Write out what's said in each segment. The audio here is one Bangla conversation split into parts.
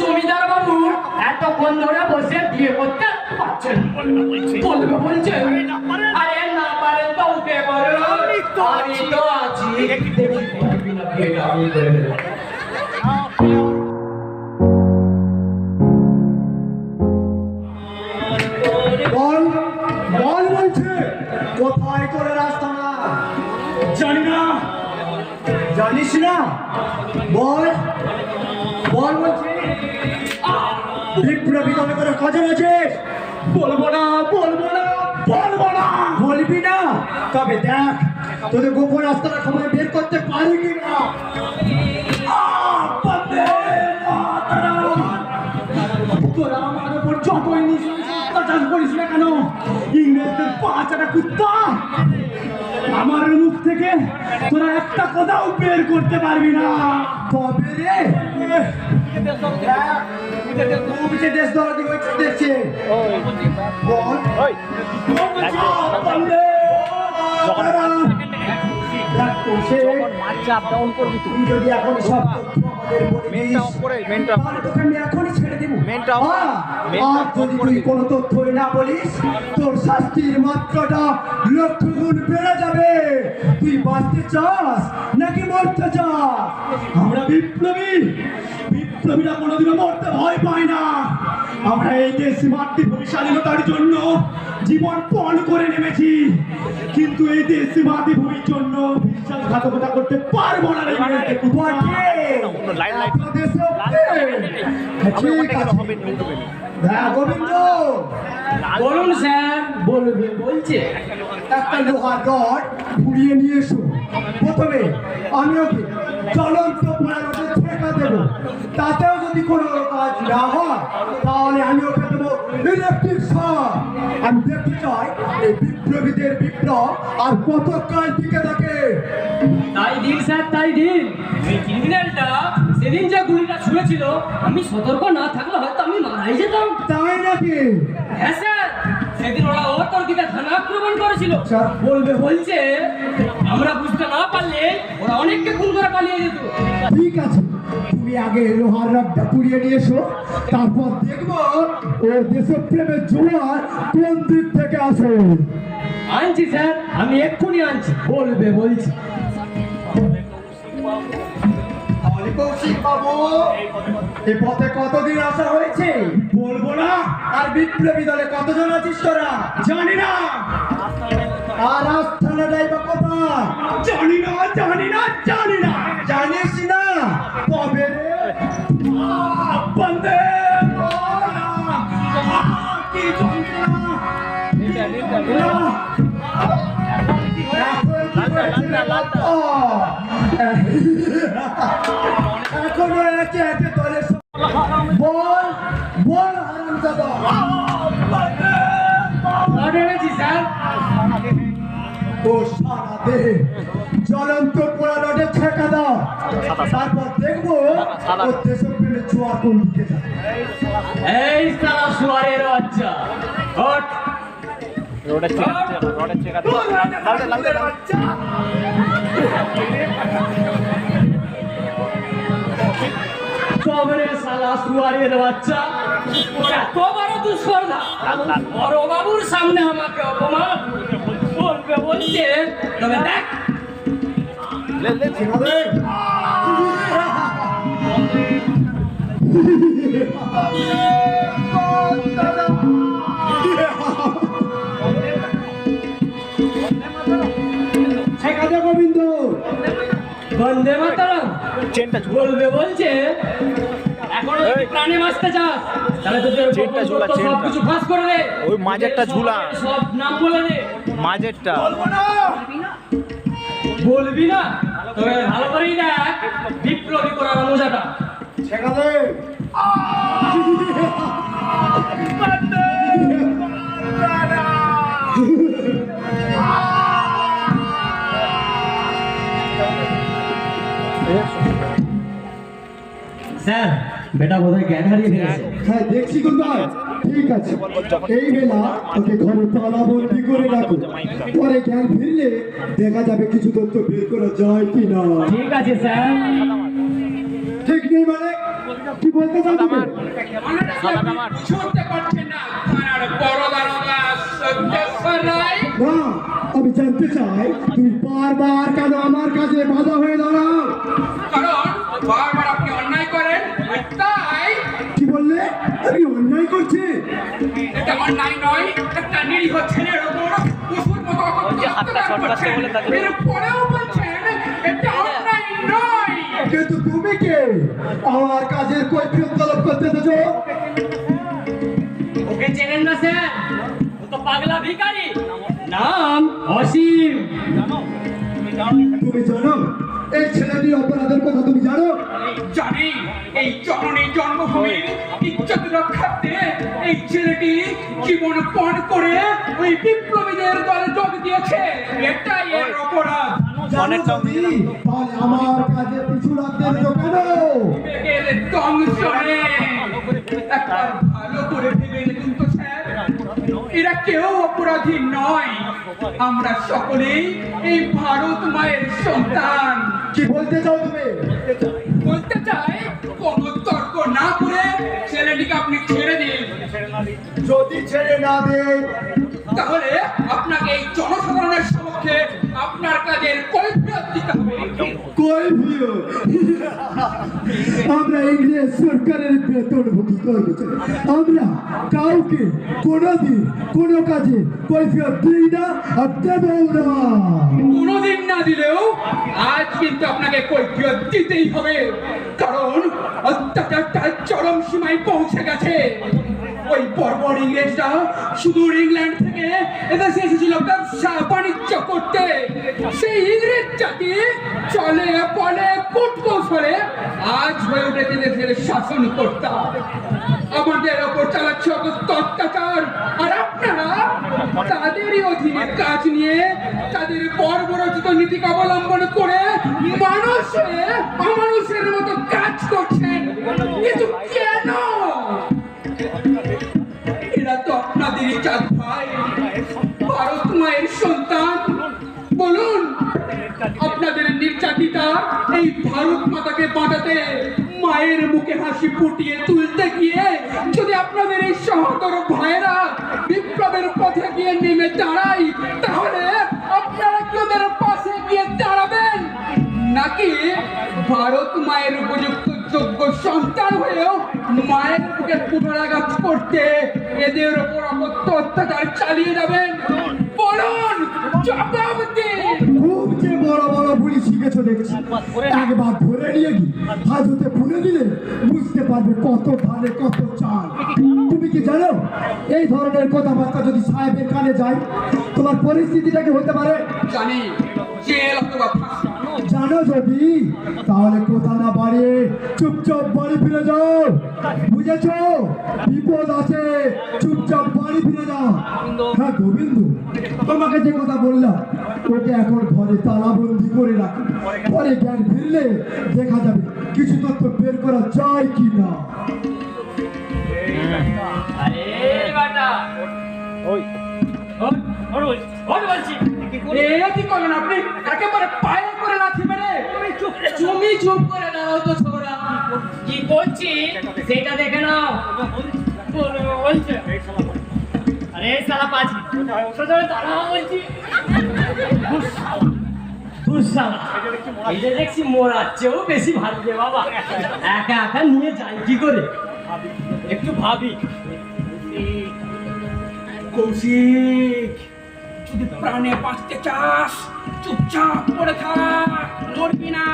জমিদার বাবু এতক্ষণ ধরে বসে বিয়ে করতে পারছেন বলবে বলছে আরে না পারেন তো উঠে করো আমি তো আছি বিয়েটা আমি করে দেবো বল বল বলছে কোথায় করে রাস্তা না জানি না জানিস না বল বল বলছে বিপ্লবী দলে করে কাজে আছিস বলবো না বলবো না বলবো না বলবি না তবে দেখ তোদের গোপন রাস্তাটা সময় বের করতে পারি কি না তোরা আমার উপর যতই অত্যাচার করিস না কেন ইংরেজদের পাঁচাটা কুত্তা আমার মুখ থেকে তোরা একটা কথাও বের করতে পারবি না তবে রে দেশ দরদি হয়েছে দেখছে যদি এখন সব এখনই ছেড়ে দেবো যদি কোনো তথ্য না বলিস তোর শাস্তির মাত্রাটা লক্ষ গুণ বেড়ে যাবে তুই বাঁচতে চাস নাকি মরতে চাস আমরা বিপ্লবীরা কোনোদিনও মরতে ভয় পাই না আমরা এই দেশ মাতৃভূমি স্বাধীনতার জন্য জীবন পণ করে নেমেছি কিন্তু এই দেশ মাতৃভূমির জন্য বিশ্বাসঘাতকতা করতে পারবো না রে গোবিন্দ বলুন স্যার বলবে বলছে একটা লোহার রড ঘুরিয়ে নিয়ে এসো প্রথমে আমি ওকে চলন্ত পোড়ানোতে ঠেকা দেবো তাতেও যদি কোনো কাজ না হয় তাহলে আমি ওকে দেবো ইলেকট্রিক শক আমি দেখতে চাই এই বিপ্লবীদের বিপ্লব আর কত কাল টিকে থাকে তাই দিন স্যার তাই দিন এই ক্রিমিনালটা সেদিন যে গুলিটা ছুঁড়েছিল আমি সতর্ক না থাকলে হয়তো আমি মারাই যেতাম তাই নাকি হ্যাঁ স্যার সেদিন ওরা অতর্কিতে থানা আক্রমণ করেছিল বলবে বলছে আমরা বুঝতে না পারলে ওরা অনেককে খুন করে পালিয়ে যেত ঠিক আছে তুমি আগে লোহার রডটা পুড়িয়ে নিয়ে এসো তারপর দেখবো ও দেশপ্রেমের জোয়ার কোন দিক থেকে আসে আনছি স্যার আমি এক্ষুনি আনছি বলবে বলছি কৌশিক বাবু এই পথে কতদিন আসা হয়েছে বলবো না আর বিপ্লবী দলে কতজন আছিস তোরা জানি না আর আস্থানা যাইবা কোথায় জানি না জানি না জানি না জানিস না তবে বন্দে কি এখনো একে একে দলে বল বল হারামজাদা স্যার ও সারা দেহে জ্বলন্ত পোড়া রডে ছেঁকা দাও তারপর দেখবো ও দেশপ্রেমের ছোঁয়া কোন দিকে যায় এই সারা সুয়ারের বাচ্চা ওঠ রোডের চেকা সবরে সালা সুয়ারের বাচ্চা এত বড় দুষ্কর্মা বড় বাবুর সামনে আমাকে অপমান বলবে বলছে তবে দেখ গোবিন্দ বন্দে মাতরম চেনটা বলবে বলছে এখন প্রাণে বাঁচতে চাস তাহলে তোদের চেনটা ঝুলা সব কিছু ফাঁস করে দে ওই মাঝেরটা ঝুলা সব নাম বলে দে মাঝেরটা বলবি না তবে ভালো করেই দেখ বিপ্লবী করার মজাটা ছেকাদে স্যার বেটা বোধহয় জ্ঞান হারিয়ে ফেলেছে হ্যাঁ দেখছি কোথায় ঠিক আছে এই বেলা ওকে ঘরে তালাবন্দি করে রাখো পরে জ্ঞান ফিরলে দেখা যাবে কিছু তথ্য বের করা যায় কিনা ঠিক আছে স্যার ঠিক নেই মানে কি বলতে চাও তুমি? মানেটা কি বুঝতে পারছেন না? থানার বড় দারোগা সত্যেশ্বর রায়। না, আমি জানতে চাই তুমি বারবার কেন আমার কাছে বাধা হয়ে দাঁড়াও? কারণ বারবার আপনি অন্যায় করেন, তাই। কি বললে? আমি অন্যায় করছি? এটা অন্যায় নয়, একটা নিরীহ ছেলের ওপর পশুর মতো অত্যাচার করছেন। এরপরেও বলছেন এটা অন্যায় নয়। কিন্তু তুমি কে আমার কাজের কৈফিয়ত তলব করতে এসেছো? ওকে চেনেন না স্যার? ও তো পাগলা ভিখারি, নাম অসীম। তুমি জানো এই ছেলেটির অপরাধের কথা তুমি জানো? জানি, এই জননী জন্মভূমির ইজ্জত রক্ষার্থে এই ছেলেটি জীবন পণ করে ওই বিপ্লবীদের দলে যোগ দিয়েছে। এটাই এর অপরাধ। জানো যদি তাহলে আমার কাজে পিছু রাখতে এসেছো কেন? বিবেকের দংশনে একবার ভালো করে ভেবে দেখুন তো স্যার, এরা কেউ অপরাধী নয়। আমরা সকলেই এই ভারত মায়ের সন্তান। কি বলতে চাও তুমি? বলতে চাই, কোনো তর্ক না করে ছেলেটিকে আপনি ছেড়ে দিন। যদি ছেড়ে না দেয় তাহলে আপনাকে এই জনসাধারণের সমক্ষে আপনার কাজের কৈফিয়ত দিতে হবে। কৈফিয়ত? আমরা ইংরেজ সরকারের বেতনভোগী কর্মচারী, আমরা কাউকে কোনোদিন কোনো কাজে কৈফিয়ত দিই না আর দেবও না। কোনোদিন না দিলেও আজ কিন্তু আপনাকে কৈফিয়ত দিতেই হবে, কারণ অত্যাচারটা চরম সীমায় পৌঁছে গেছে। ওই বর্বর ইংরেজরা সুদূর ইংল্যান্ড থেকে এদেশে এসেছিল ব্যবসা বাণিজ্য করতে। সেই ইংরেজ জাতি চলে বলে কূটকৌশলে আজ হয়ে উঠেছে দেশের শাসন কর্তা। আমাদের ওপর চালাচ্ছে অত্যাচার, আর আপনারা তাদেরই অধীনে কাজ নিয়ে তাদের বর্বরচিত নীতিকে অবলম্বন করে অমানুষের মতো কাজ করছেন। কিন্তু কেন? এরা তো আপনাদেরই জাত ভাই, ভারত মায়ের সন্তান। বলুন, আপনাদের নির্যাতিতা এই ভারত মাতাকে বাঁচাতে মায়ের মুখে হাসি ফুটিয়ে তুলতে গিয়ে যদি আপনাদের এই সহোদর ভাইয়েরা বিপ্লবের পথে গিয়ে নেমে দাঁড়ায়, তাহলে আপনারা কি ওদের পাশে গিয়ে দাঁড়াবেন, নাকি ভারত মায়ের উপযুক্ত যোগ্য সন্তান হয়েও মায়ের বুকে পুনরাঘাত করতে এদের ওপর অত্যাচার চালিয়ে যাবেন? বলুন, জবাব দিন। খুব যে বড় বড় বুলি শিখেছো দেখছি, একবার ধরে নিয়ে গিয়ে হাজতে পুনে দিলে বুঝতে পারবে কত ধানে কত চাল। তুমি কি জানো এই ধরনের কথাবার্তা যদি সাহেবের কানে যায় তোমার পরিস্থিতিটা কি হতে পারে? জানি, জেল অথবা ফাঁসি। জানো যদি তাহলে কথা না বাড়িয়ে চুপচাপ বাড়ি ফিরে যাও, বুঝেছো? বিপদ আছে, চুপচাপ বাড়ি ফিরে যাও। হ্যাঁ গোবিন্দ, তোমাকে যে কথা বললাম ওকে এখন ঘরে তালাবন্দি করে রাখো, পরে জ্ঞান ফিরলে দেখা যাবে কিছু তথ্য বের করা যায় কি না। আরে বাটা, ওই বলছি কি করলেন আপনি? একেবারে পায়ে করে লাথি মেরে তুমি চুপ করে দাঁড়াও তো ছোকরা। কি করছি সেটা দেখে নাও। বলছে আরে সালা পাজি দাঁড়াও বলছি। এই যে দেখছি মোরার চেয়েও বেশি ভালো রে বাবা। একা একা নিয়ে যাই কি করে, একটু ভাবি। কৌশিক, যদি প্রাণে বাঁচতে চাস চুপচাপ পড়ে থাক, লড়বি না।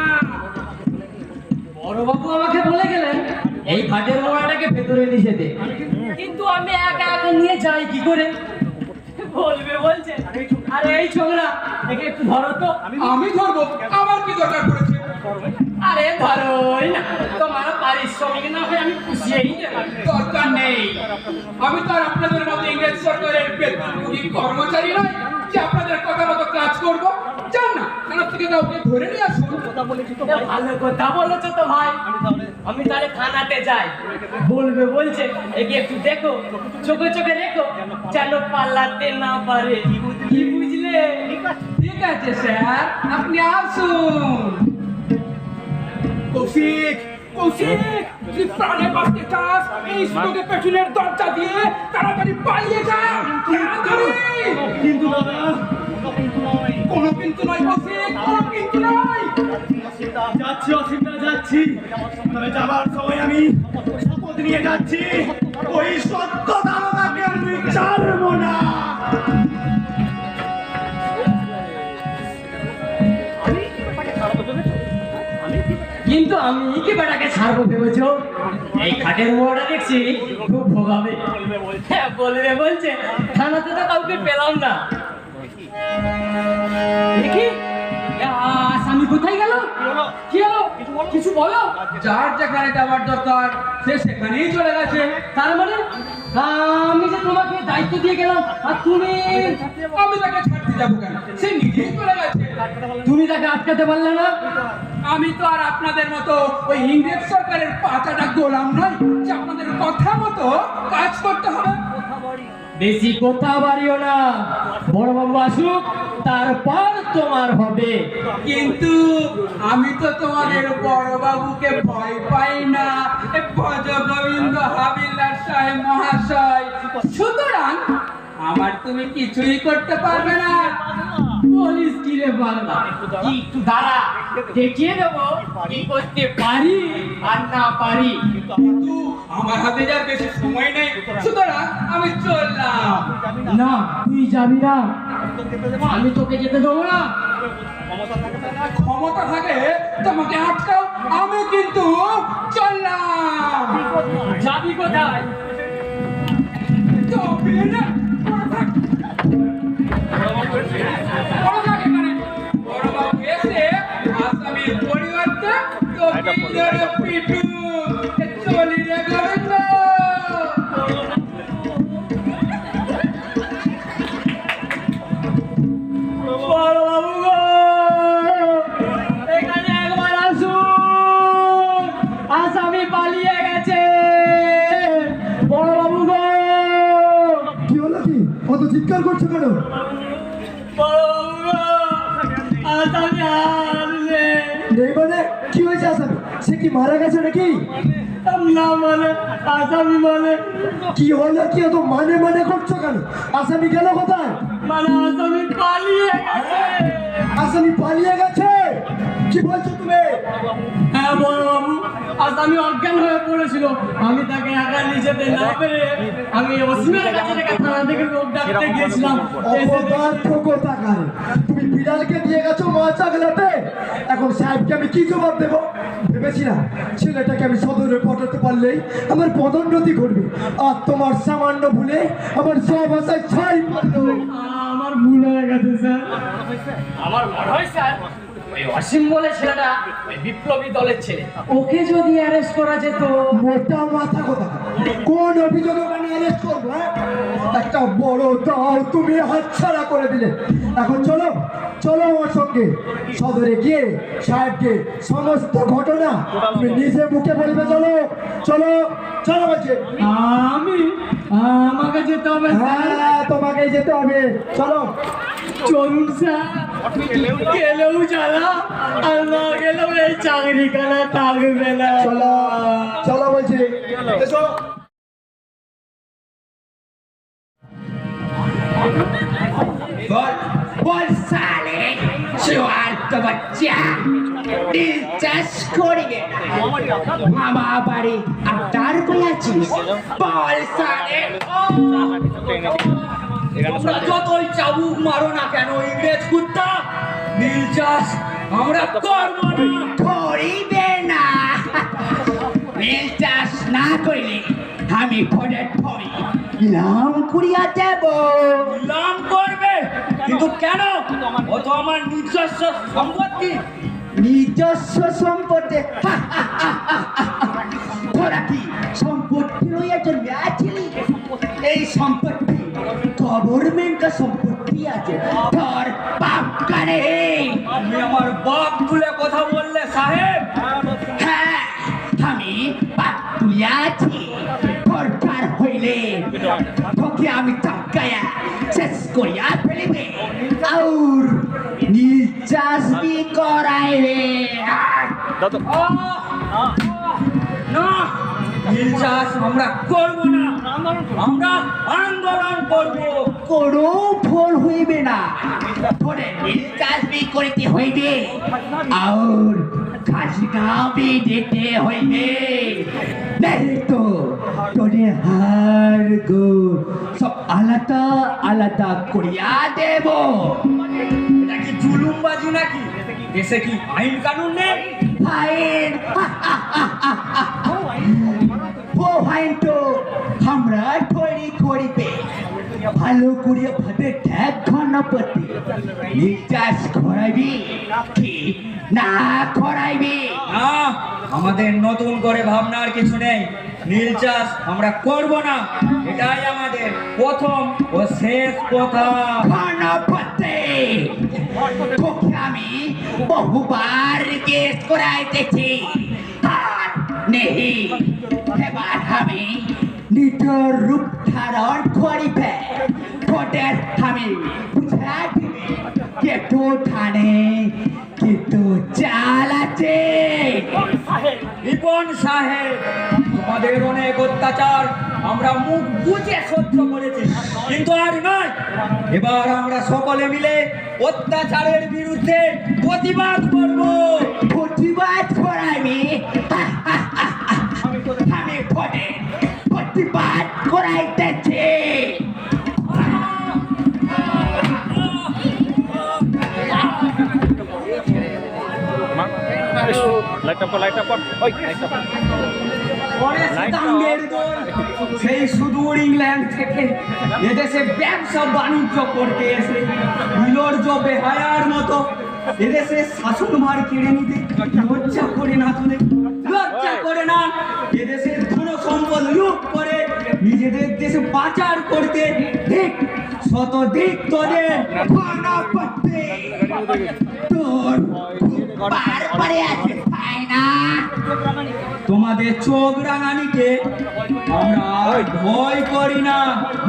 বড়বাবু আমাকে বলে গেলেন এই ঘাটের মোড়াটাকে ভেতরে নিয়ে যেতে, কিন্তু আমি একা একা নিয়ে যাই কি করে? বলবে বলছে। আরে এই ছোকরা, একে একটু ধরো তো। আমি ধরবো? আমার কি দরকার পড়েছে? আরে ধরোই না, তোমার পারিশ্রমিক না হয় আমি পুষিয়েই দেব। দরকার নেই, আমি তো আর আপনাদের মতো ইংরেজ সরকারের বেতনভোগী কর্মচারী নয় যে আপনাদের কথা মতো কাজ করবো। যান না, থানা থেকে কাউকে ধরে নিয়ে আসুন। ভালো কথা বলেছো তো ভাই, আমি তাহলে থানাতে যাই। বলবে বলছে একে একটু দেখো, চোখে চোখে রেখো যেন পাল্লাতে না পারে। কি বুঝলে? ঠিক আছে স্যার, আপনি আসুন। কৌশিক, কৌশিক, তুই প্রাণে বাঁচতে চাস, এই সুযোগে পেছনের দরজা দিয়ে তাড়াতাড়ি পালিয়ে যা। তাড়াতাড়ি। কিন্তু দাদা, কোনো কিন্তু নয় কৌশিক, কোনো কিন্তু নয়। যাচ্ছি অসীমদা, যাচ্ছি। তবে যাবার সময় আমি শপথ নিয়ে যাচ্ছি, ওই সত্য দারোগাকে আমি ছাড়বো না। কিন্তু আমি কি বেটাকে ছাড়বো ভেবেছো? এই খাটের মোড়টা দেখছি খুব ভোগাবে। হ্যাঁ বলবে বলছে, থানাতে তো কাউকে পেলাম না। দেখি আসামি কোথায় গেল? কি হলো? কিছু বলো। যার যেখানে যাওয়ার দরকার সে সেখানেই চলে গেছে। তার মানে আমি যে তোমাকে দায়িত্ব দিয়ে গেলাম আর তুমি আমি তাকে ছাড়তে যাবো কেন? সে নিজেই চলে গেছে। তুমি তাকে আটকাতে পারলে না? আমি তো আর আপনাদের মতো ওই ইংরেজ সরকারের পাতাটা গোলাম নই যে আপনাদের কথা মতো কাজ করতে হবে। বেশি কথা বাড়িও না, বড় বাবু আসুক তারপর তোমার হবে। কিন্তু আমি তো তোমাদের বড় বাবুকে ভয় পাই না, এ ভজ গোবিন্দ হাবিলদার সাহেব মহাশয়। সুতরাং আমার তুমি কিছুই করতে পারবে না। বলিস কি রে বাংলা? কি একটু দাঁড়া, দেখিয়ে দেবো কি করতে পারি আর না পারি। কিন্তু আমার হাতে যা বেশি সময় নেই, সুতরাং আমি চললাম। না তুই যাবি না, আমি তোকে যেতে দেবো না। ক্ষমতা থাকে তোমাকে আটকাও, আমি কিন্তু চললাম। যাবি কোথায়? তবে না, বড় থাক এখানে। বড়বাবু এসে আসামির পরিবর্তে তোকে ধরে পিটু। চলি রে গোবিন্দ। বড় বাবু গো, এখানে একবার আসুন, আসামি পালিয়ে গেছে। বড় বাবু গো, কি হলো কি? অত চিৎকার করছো কেন? বড় বাবু গো, আসামি আসছে। নেই মানে কি হয়েছে আসামি? সে কি মারা গেছে নাকি? না মানে আসামি মানে কি হলো কি? অত মানে মানে করছো কেন? আসামি গেল কোথায়? মানে আসামি পালিয়ে গেছে। আসামি পালিয়ে গেছে? কি বলছো তুমি? হ্যাঁ বড় বাবু, আসামি অজ্ঞান হয়ে পড়েছিল। আমি তাকে একা নিয়ে যেতে না পেরে আমি অসীমের কাছে রেখে থানা থেকে লোক ডাকতে গিয়েছিলাম। অপদার্থ কোথাকার! তুমি বিড়ালকে দিয়ে গেছো মাছ আগলাতে। এখন সাহেবকে আমি কি জবাব দেবো? ভেবেছিলাম ছেলেটাকে আমি সদরে পাঠাতে পারলেই আমার পদোন্নতি ঘটবে, আর তোমার সামান্য ভুলে আমার সব আশায় ছাই পড়লো। আমার ভুল হয়ে গেছে স্যার। আমার মনে হয় স্যার ওই অসীম বলে ছেলেটা ওই বিপ্লবী দলের ছেলে। ওকে যদি অ্যারেস্ট করা যেত। মোটা মাথা কথা! কোন অভিযোগে আমি অ্যারেস্ট করবো? একটা বড় দাও তুমি হাতছাড়া করে দিলে। এখন চলো চলো আমার সঙ্গে সদরে গিয়ে সাহেবকে সমস্ত ঘটনা তুমি নিজে মুখে বলবে। চলো চলো চলো বলছে। আমাকে যেতে হবে স্যার। হ্যাঁ তোমাকে যেতে হবে, চলো। চলুন স্যার, গেলেও জ্বালা আর না গেলেও এই চাকরিখানা থাকবে না। চলো চলো বলছি, এসো। बोल साले चुआर तो बच्चा दिलचस করিবে মামা বাড়ি আড্ডার কইয়াছিস বল সালে তোমরা যতই চাবুক মারো না কেন ইংরেজ কুত্তা, নীল চাষ আমরা করবো না। করিবে না নীল চাষ না করিলে আমি ফোনের ফমি নাম করিয়া দেব। নাম করবে কিন্তু কেন? ও তো আমার নিজস্ব সম্পত্তি। নিজস্ব সম্পত্তি? তোরা কি সম্পত্তি লইয়া জন্মিয়াছিলি? এই সম্পত্তি গভর্নমেন্টের সম্পত্তি আছে, তোর বাপ কানে। আমি আমার বাপ তুলে কথা বললে সাহেব? হ্যাঁ আমি বাপ তুলিয়াছি। দরকার হইলে তোকে আমি চাপকায়া শেষ করিয়া ফেলিবে আর নির্যাস বি করাইবে। দাও তো। না, নীল চাষ আমরা করবো না, আমরা আন্দোলন করবো। কোনো ফল হইবে না, তোরে নীল চাষ বি করিতে হইবে আর খাজনা বি দিতে হইবে, नहीं तो তোরে হার গুড় সব আলাদা আলাদা করিয়া দেব। এটা কি জুলুমবাজি নাকি? দেশে কি আইন কানুন নেই? ফাইন ও ফাইন তো আমরা তৈরি করিবে, ভালো করিয়া ভাবে দেখ গণপতি, নীল চাষ করাইবি কি না করাইবি? না, আমাদের নতুন করে ভাবনার কিছু নেই। নীল চাষ আমরা করব না, এটাই আমাদের প্রথম ও শেষ কথা। গণপতি তোকে আমি বহুবার কেস করাইতেছি আর নেহি, এবার আমি নিজ রূপ ধারণ করিবে, তোদের আমি বুঝা দিবে কেতু ঠানে কিন্তু চাল আছে। রিপন সাহেব, তোমাদের অনেক অত্যাচার আমরা মুখ বুঝে সহ্য করেছি, কিন্তু আর নয়। এবার আমরা সকলে মিলে অত্যাচারের বিরুদ্ধে প্রতিবাদ করব। প্রতিবাদ করাইবি? আমি তোদের প্রতিবাদ করাইতেছি। লাইট অফ কর, লাইট অফ কর। ওই লাইট অফ কর। পরে সিতাঙ্গের দল সেই সুদূর ইংল্যান্ড থেকে এদেশে ব্যবসা বাণিজ্য করতে এসে নির্লজ্জ বেহায়ার মতো এদেশে শাসনভার কেড়ে নিতে লজ্জা করে না তোদের? লজ্জা করে না? এদেশের ধন সম্পদ লুট করে নিজেদের দেশে পাচার করতে ঠিক শত দিক তোদের। গণপতি তোর পার পরে আছে তাই না? তোমাদের চোখ রাঙানিকে আমরা আর ভয় করি না,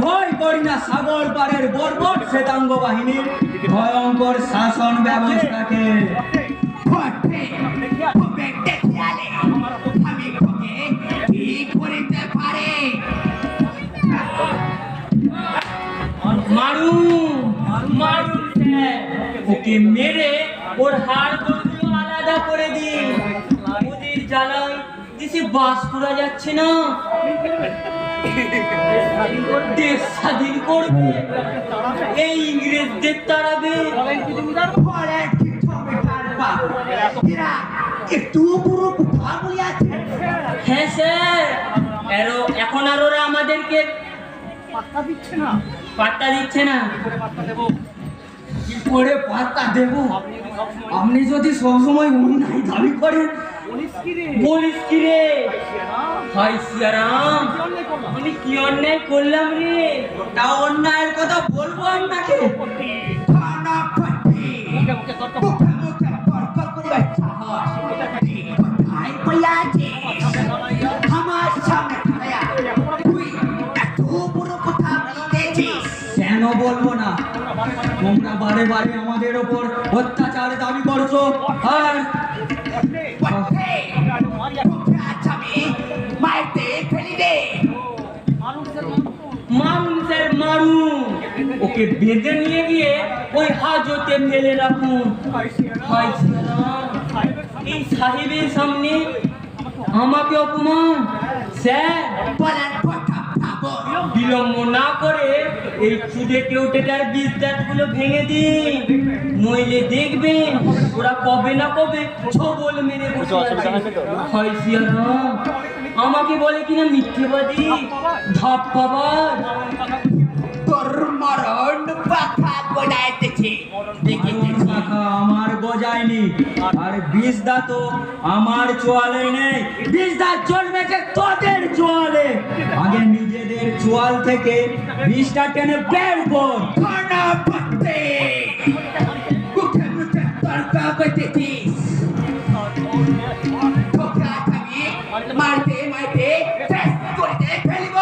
ভয় করি না সাগর পাড়ের বর্বর শ্বেতাঙ্গ বাহিনীর ভয়ঙ্কর শাসন ব্যবস্থাকে। ভোটে তোকে দেখিয়ালে আমি তোকে কি করিতে পারে? মারু মারু ওকে মেরে ওর হাড় গোড়গুলো আলাদা করে দিন। ওদের জ্বালায় দেশে বাস করা যাচ্ছে না, দেশ স্বাধীন করবে, এই ইংরেজদের তাড়াবে। পরে কি হবে তার বাপ? এরা একটু পুরো কথা বলিয়াছে। হ্যাঁ স্যার, এখন আর ওরা আমাদেরকে পাত্তা দিচ্ছে না। কি করে পাত্তা দেব? আপনি যদি সবসময় অন্যায় দাবি করেন, বলিস কি রে? হাই সিয়ারাম, আমি কি অন্যায় করলাম রে? তা অন্যায়ের কথা বলবো আপনাকে? গণপতি মুখে মুখে তর্ক করিবার সাহস তুই কোথায় পাইয়াছিস? আমার সামনে খায়া তুই এত বড় কথা বলিতেছিস? কেন বলবো না? তোমরা বারে বারে আমাদের ওপর অত্যাচার দাবি করছো, আর বটে, তোকে আজ আমি মাইতে ফেলি দে। মানুষের মারু, ওকে বেঁধে নিয়ে গিয়ে ওই হাজতে ফেলে রাখুন। হাই সিয়ারাম, এই সাহেবের সামনে আমাকে অপমান। স্যার, বলার কথা ভাবো। বিলম্ব না করে এই চুলে কেউটেটার বীজ দাঁতগুলো ভেঙে দিন, নইলে দেখবেন ওরা কবে না কবে ছবল মেরে বসে আছে। হয় সিয়ারাম, আমাকে বলে কিনা মিথ্যেবাদী, ধাপ্পাবাজ। তোর মরণ পাখা গোড়াইতেছে দেখেছিস? টাকা আমার গজায়নি, আর বিষদা তো আমার চোয়ালে নেই। বিষদা জন্মেছে তোদের চোয়ালে। আগে নিজেদের চোয়াল থেকে বিষটা টেনে বের কর। গণপতি মুখে মুখে তর্ক করতেছিস? তোকে আজ আমি মারতে মারতে শেষ করে ফেলব,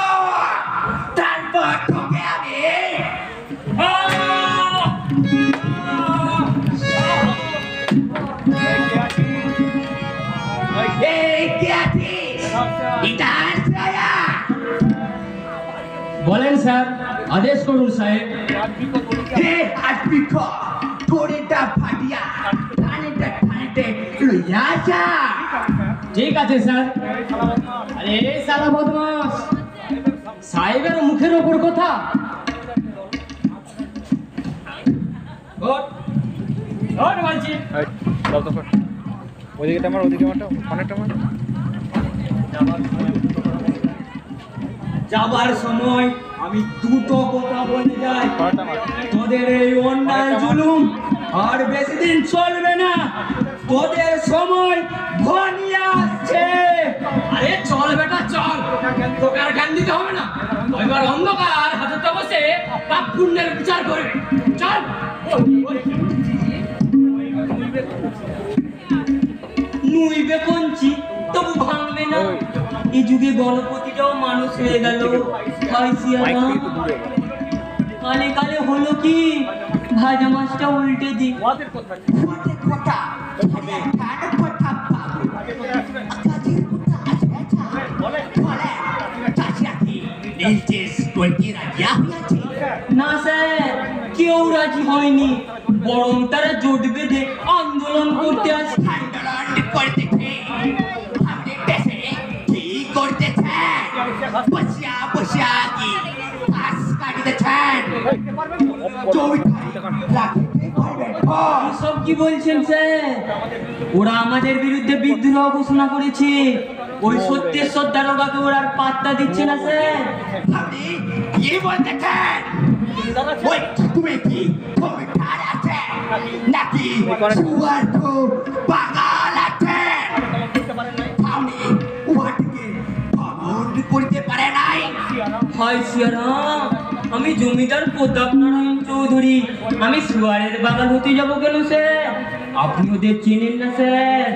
তারপর তোকে আমি কে আছিস ইটার ছায়া বলেন স্যার, আদেশ করুন সাহেব। হে আজবিক তোরেটা ফাটিয়া ঠানেতে লইয়া যা ঠিক আছে স্যার। আরে সালা বদমাস, সাহেবের মুখের ওপর কথা। ওঠ, ওঠ বলছি। এই, দাও তো কর। ওদিকে টামার, ওদিকে মারটা, অনেকটা মার। যাবার সময় আমি দুটো কথা বলে যাই, কয়টা মার? তোদের এই অন্যায় জুলুম আর বেশি দিন চলবে না, তোদের সময় ঘনিয়ে আসছে। আরে চল বেটা চল, তোকে আর জ্ঞান দিতে হবে না। এবার অন্ধকার হাতে বসে পাপ পুণ্যের বিচার করে চল। নুইবে কঞ্চি তবু ভাঙবে না। এই যুগে গণপতিটাও মানুষ হয়ে গেল। কালে কালে হলো কি, ভাজা মাছটা উল্টে দি। ওদের কথা ছাড়িয়া ঠান কথা পাবো কাজের কথা আছে বলে চাচিয়া কি নিচেস কইতে রাজিয়া হইয়াছে না স্যার, কেউ রাজি হয়নি, বরং তারা জোট বেঁধে আন্দোলন করতে আসছে। আন্দোলন করতেছে আমাদের দেশে কি করতেছে বসিয়া বসিয়া কি কাজ কাটিতেছেন জমি রাখতে পারবেন সব কি বলছেন স্যার? ওরা আমাদের বিরুদ্ধে বিদ্রোহ ঘোষণা করেছে। ওই সত্যেশ্বর দারোগাকে ওরা আর পাত্তা দিচ্ছে না স্যার। আপনি কি বলতেছেন ওই তুমি কি তুমি ঠার আছে নাকি সুয়ার্থ বাগাল আছে আপনি ওয়াটকে ভ্রমণ করতে পারে নাই হয় সিয়ারাম, আমি জমিদার প্রতাপ নারায়ণ চৌধুরী, আমি সুয়ারের বাগান হতে যাবো কেন স্যার? আপনি ওদের চেনেন না স্যার?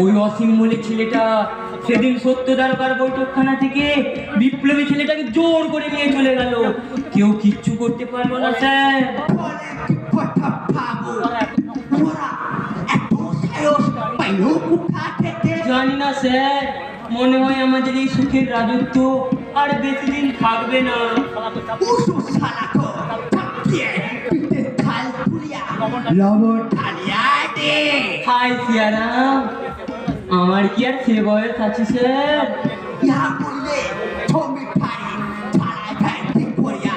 ওই অসীম বলে ছেলেটা সেদিন সত্য দারোগার বৈঠকখানা থেকে বিপ্লবী ছেলেটাকে জোর করে নিয়ে চলে গেল। কেউ কিচ্ছু করতে পারলো না স্যার। অনেক কথা ভাবো ওরা এত সাহস পাইল কোথা থেকে জানি না স্যার, মনে হয় আমাদের এই সুখের রাজত্ব আর বেশি দিন থাকবে না। উসু সালাতো থাকিয়ে পিঠে খাল তুলিয়া লবণ ঢালিয়া দে হাই সিয়ারাম, আমার কি আর সে বয়স আছে স্যার? ইহা বললে ছবি ঠাই ছাড়াই ভ্যান্তি করিয়া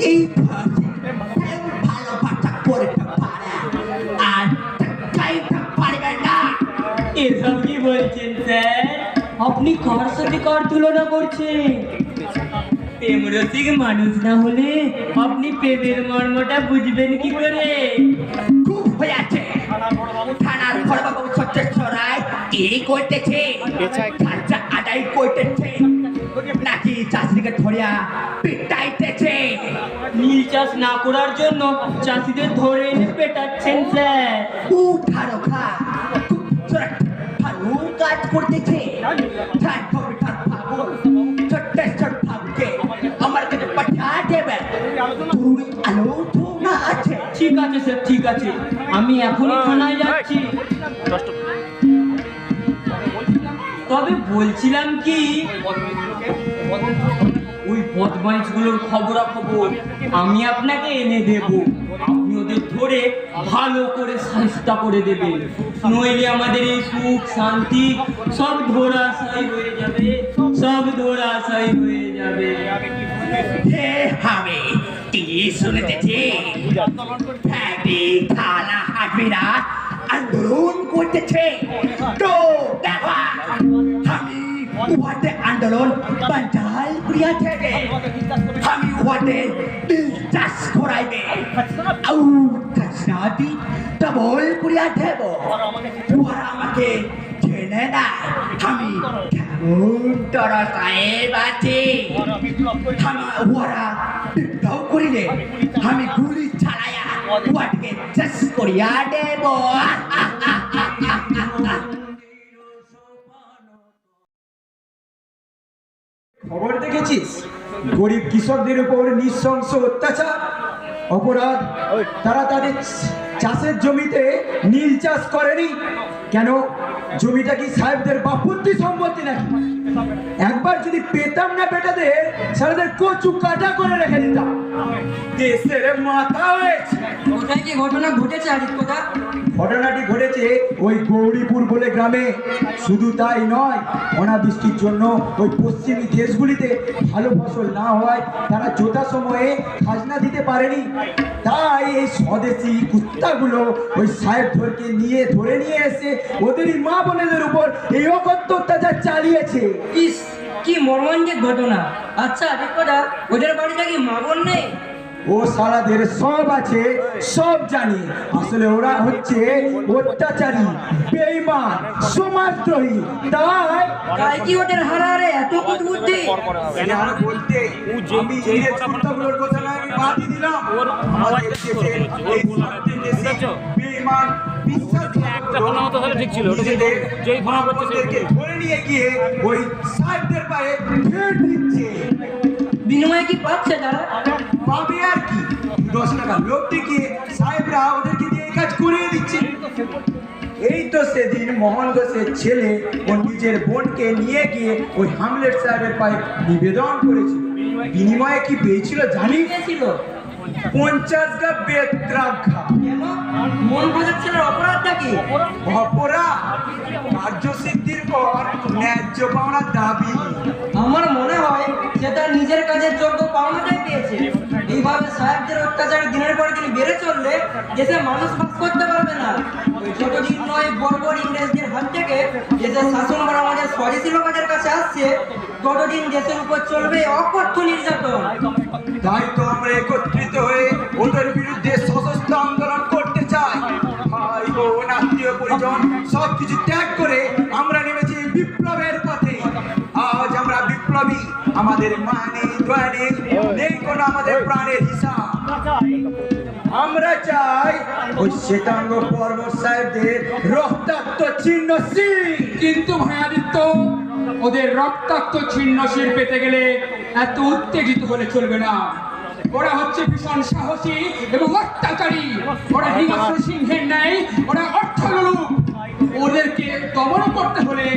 এই ভালো বাচ্চা করে পারে আর চাইতে পারবে না এসব কি বলছেন স্যার? আপনি কার সাথে কার তুলনা করছেন? প্রেম রসিক মানুষ না হলে আপনি প্রেমের মর্মটা বুঝবেন কি করে? খুব হয়েছে থানার বড়বাবু সত্যেশ্বর রায় কি করতেছে খরচা আদায় করতেছে নাকি চাষিকে ধরিয়া পিটাইতেছে নীল চাষ না করার জন্য চাষিদের ধরে এনে পেটাচ্ছেন স্যার। উঠারো খা ভালো কাজ করতেছে সত্যেশ্বর বাবুকে আমার কাছে পাঠা দেবে তুই আলোচনা আছে ঠিক আছে স্যার, ঠিক আছে, আমি এখনই থানায় যাচ্ছি। তবে বলছিলাম কি, ওই বদমাইশগুলোর খবরাখবর আমি আপনাকে এনে দেব। আপনি ওদের ধরে ভালো করে শাস্তা করে দেবেন, নইলে আমাদের এই সুখ শান্তি সব ধরাশায়ী হয়ে যাবে, সব ধরাশায়ী হয়ে যাবে। হে আমি কি শুনেতেছি থানা হাটবিরা আন্দোলন করতেছে তো দেখা আমি উহাতে আন্দোলন বাঞ্চাল করিয়া থেকে আমি উহাতে চাষ করাইবে আউ খাসনাদি ডবল করিয়া দেব উহারা আমাকে চেনে না আমি কেমন তরা সাহেব আছি উহারা বিপ্লব করিলে আমি গুলি চালাইয়া উহাকে শেষ করিয়া দেব খবর দেখেছিস গরিব কৃষকদের উপর নৃশংস অত্যাচার অপরাধ? তারা তাদের চাষের জমিতে নীল চাষ করেনি কেন? জমিটা কি সাহেবদের বাপুত্তি সম্পত্তি নাকি? একবার যদি পেতাম না বেটাদের, সারাদের কচু কাটা করে রেখে দিতাম। দেশের মাথা হয়েছে। কোথায় কি ঘটনা ঘটেছে আদিত্যদা? ঘটনাটি ঘটেছে ওই গৌরীপুর বলে গ্রামে। শুধু তাই নয়, অনাবৃষ্টির জন্য ওই পশ্চিমী দেশগুলিতে ভালো ফসল না হওয়ায় তারা যথাসময়ে খাজনা দিতে পারেনি। তাই এই স্বদেশি কুত্তাগুলো ওই সাহেবদেরকে ধরে নিয়ে এসে ওদেরই মা বোনেদের উপর এই অকথ্য অত্যাচার চালিয়েছে। ইস, কি মর্মান্তিক ঘটনা। আচ্ছা আদিত্যদা, ওদের বাড়িতে কি মা বোন নেই? ও সালাদের সব আছে, সব জানি। আসলে ওরা হচ্ছে অত্যাচারী, বেঈমান, সমাজদ্রোহী। তাই কি ওদের হারারে এত বুদ্ধি? আর বলতে আমি ইংরেজ কুত্তাগুলোর কথা না আমি বাদই দিলাম। আমাদের দেশে এই স্বাধীন দেশে বেঈমান ঠিক ছিল যেই ঘটনা করছে ধরে নিয়ে গিয়ে ওই সাহেবদের পায়ে ফের দিচ্ছে। বিনিময়ে কি পাচ্ছে তারা? পাবে আর কি, 10 টাকা লোক টিকিয়ে সাহেবরা ওদেরকে দিয়ে কাজ করিয়ে দিচ্ছে। এই তো সেদিন মোহন ঘোষের ছেলে ও নিজের বোনকে নিয়ে গিয়ে ওই হামলেট সাহেবের পায়ে নিবেদন করেছিল। বিনিময়ে কি পেয়েছিল জানি? ছিল 50 গা বেত্রাঘা। মন বোঝার ছেলের অপরাধটা কি? অপরাধ কার্যসিদ্ধির পর ন্যায্য পাওনার দাবি। আমার মনে হয় সে তার নিজের কাজের যোগ্য পাওনাটাই পেয়েছে। এইভাবে সাহেবদের অত্যাচার দিনের পর দিন বেড়ে চললে দেশে মানুষ বাস করতে পারবে না। ওই যতদিন নয় বর্বর ইংরেজদের হাত থেকে দেশের শাসন করা আমাদের স্বদেশী লোকেদের কাছে আসছে, ততদিন দেশের উপর চলবে অকথ্য নির্যাতন। তাই তো আমরা একত্রিত হয়ে ওদের বিরুদ্ধে সশস্ত্র আন্দোলন করতে চাই। ভাই বোন আত্মীয় পরিজন সবকিছু ত্যাগ করে আমরা নেমেছি এই বিপ্লবের পথে। আজ আমরা বিপ্লবী, আমাদের মানে দোয়ানে নেই কোনো আমাদের প্রাণের হিসাব। আমরা চাই ওই শ্বেতাঙ্গ পর্বত সাহেবদের রক্তাক্ত চিহ্ন শির। কিন্তু ভায়াদিত্য, ওদের রক্তাক্ত ছিন্ন শির পেতে গেলে এত উত্তেজিত হলে চলবে না। ওরা হচ্ছে ভীষণ সাহসী এবং অত্যাচারী। ওরা হিংস্র সিংহের ন্যায়, ওরা অর্থলোলুপ। ওদেরকে দমন করতে হলে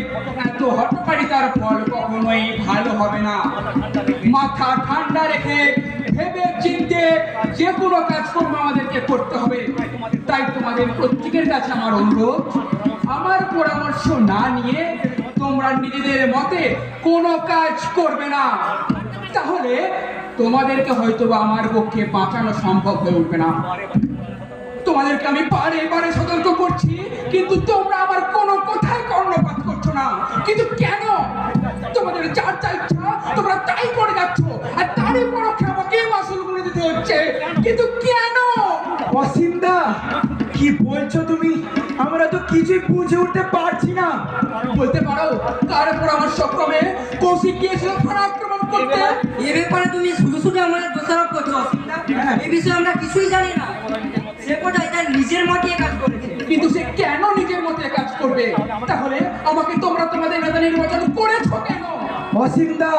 এত হঠকারিতার ফল কখনোই ভালো হবে না। মাথা ঠান্ডা রেখে ভেবে চিন্তে যে কোনো কাজকর্ম আমাদেরকে করতে হবে। তাই তোমাদের প্রত্যেকের কাছে আমার অনুরোধ, আমার পরামর্শ না নিয়ে তোমরা নিজেদের মতে কোনো কাজ করবে না। তাহলে তোমাদেরকে হয়তো আমার পক্ষে বাঁচানো সম্ভব হয়ে উঠবে না। তোমাদেরকে আমি বারে বারে সতর্ক করছি, কিন্তু তোমরা আমার কোনো কথায় কর্ণপাত করছো না। কিন্তু কেন? তোমাদের যার যা ইচ্ছা তোমরা তাই করে যাচ্ছ, আর তারই পরক্ষে আমাকে মাসুল করে দিতে হচ্ছে। কিন্তু কেন? অসীমদা, কি বলছো তুমি? আমরা তো কিছুই বুঝে উঠতে পারছি না। বলতে পারো কার পরামর্শ ক্রমে কৌশিক গিয়েছিল ফাঁড়া আক্রমণ করতে? এ ব্যাপারে তুমি শুধু শুধু আমাদের দোষারোপ করছো অসীমদা। এই বিষয়ে আমরা কিছুই জানি না। সে কোথায় তার নিজের মতে কাজ করেছে। কিন্তু সে কেন নিজের মতে কাজ করবে? তাহলে আমাকে তোমরা তোমাদের নেতা নির্বাচন করেছো কেন? অসীমদা,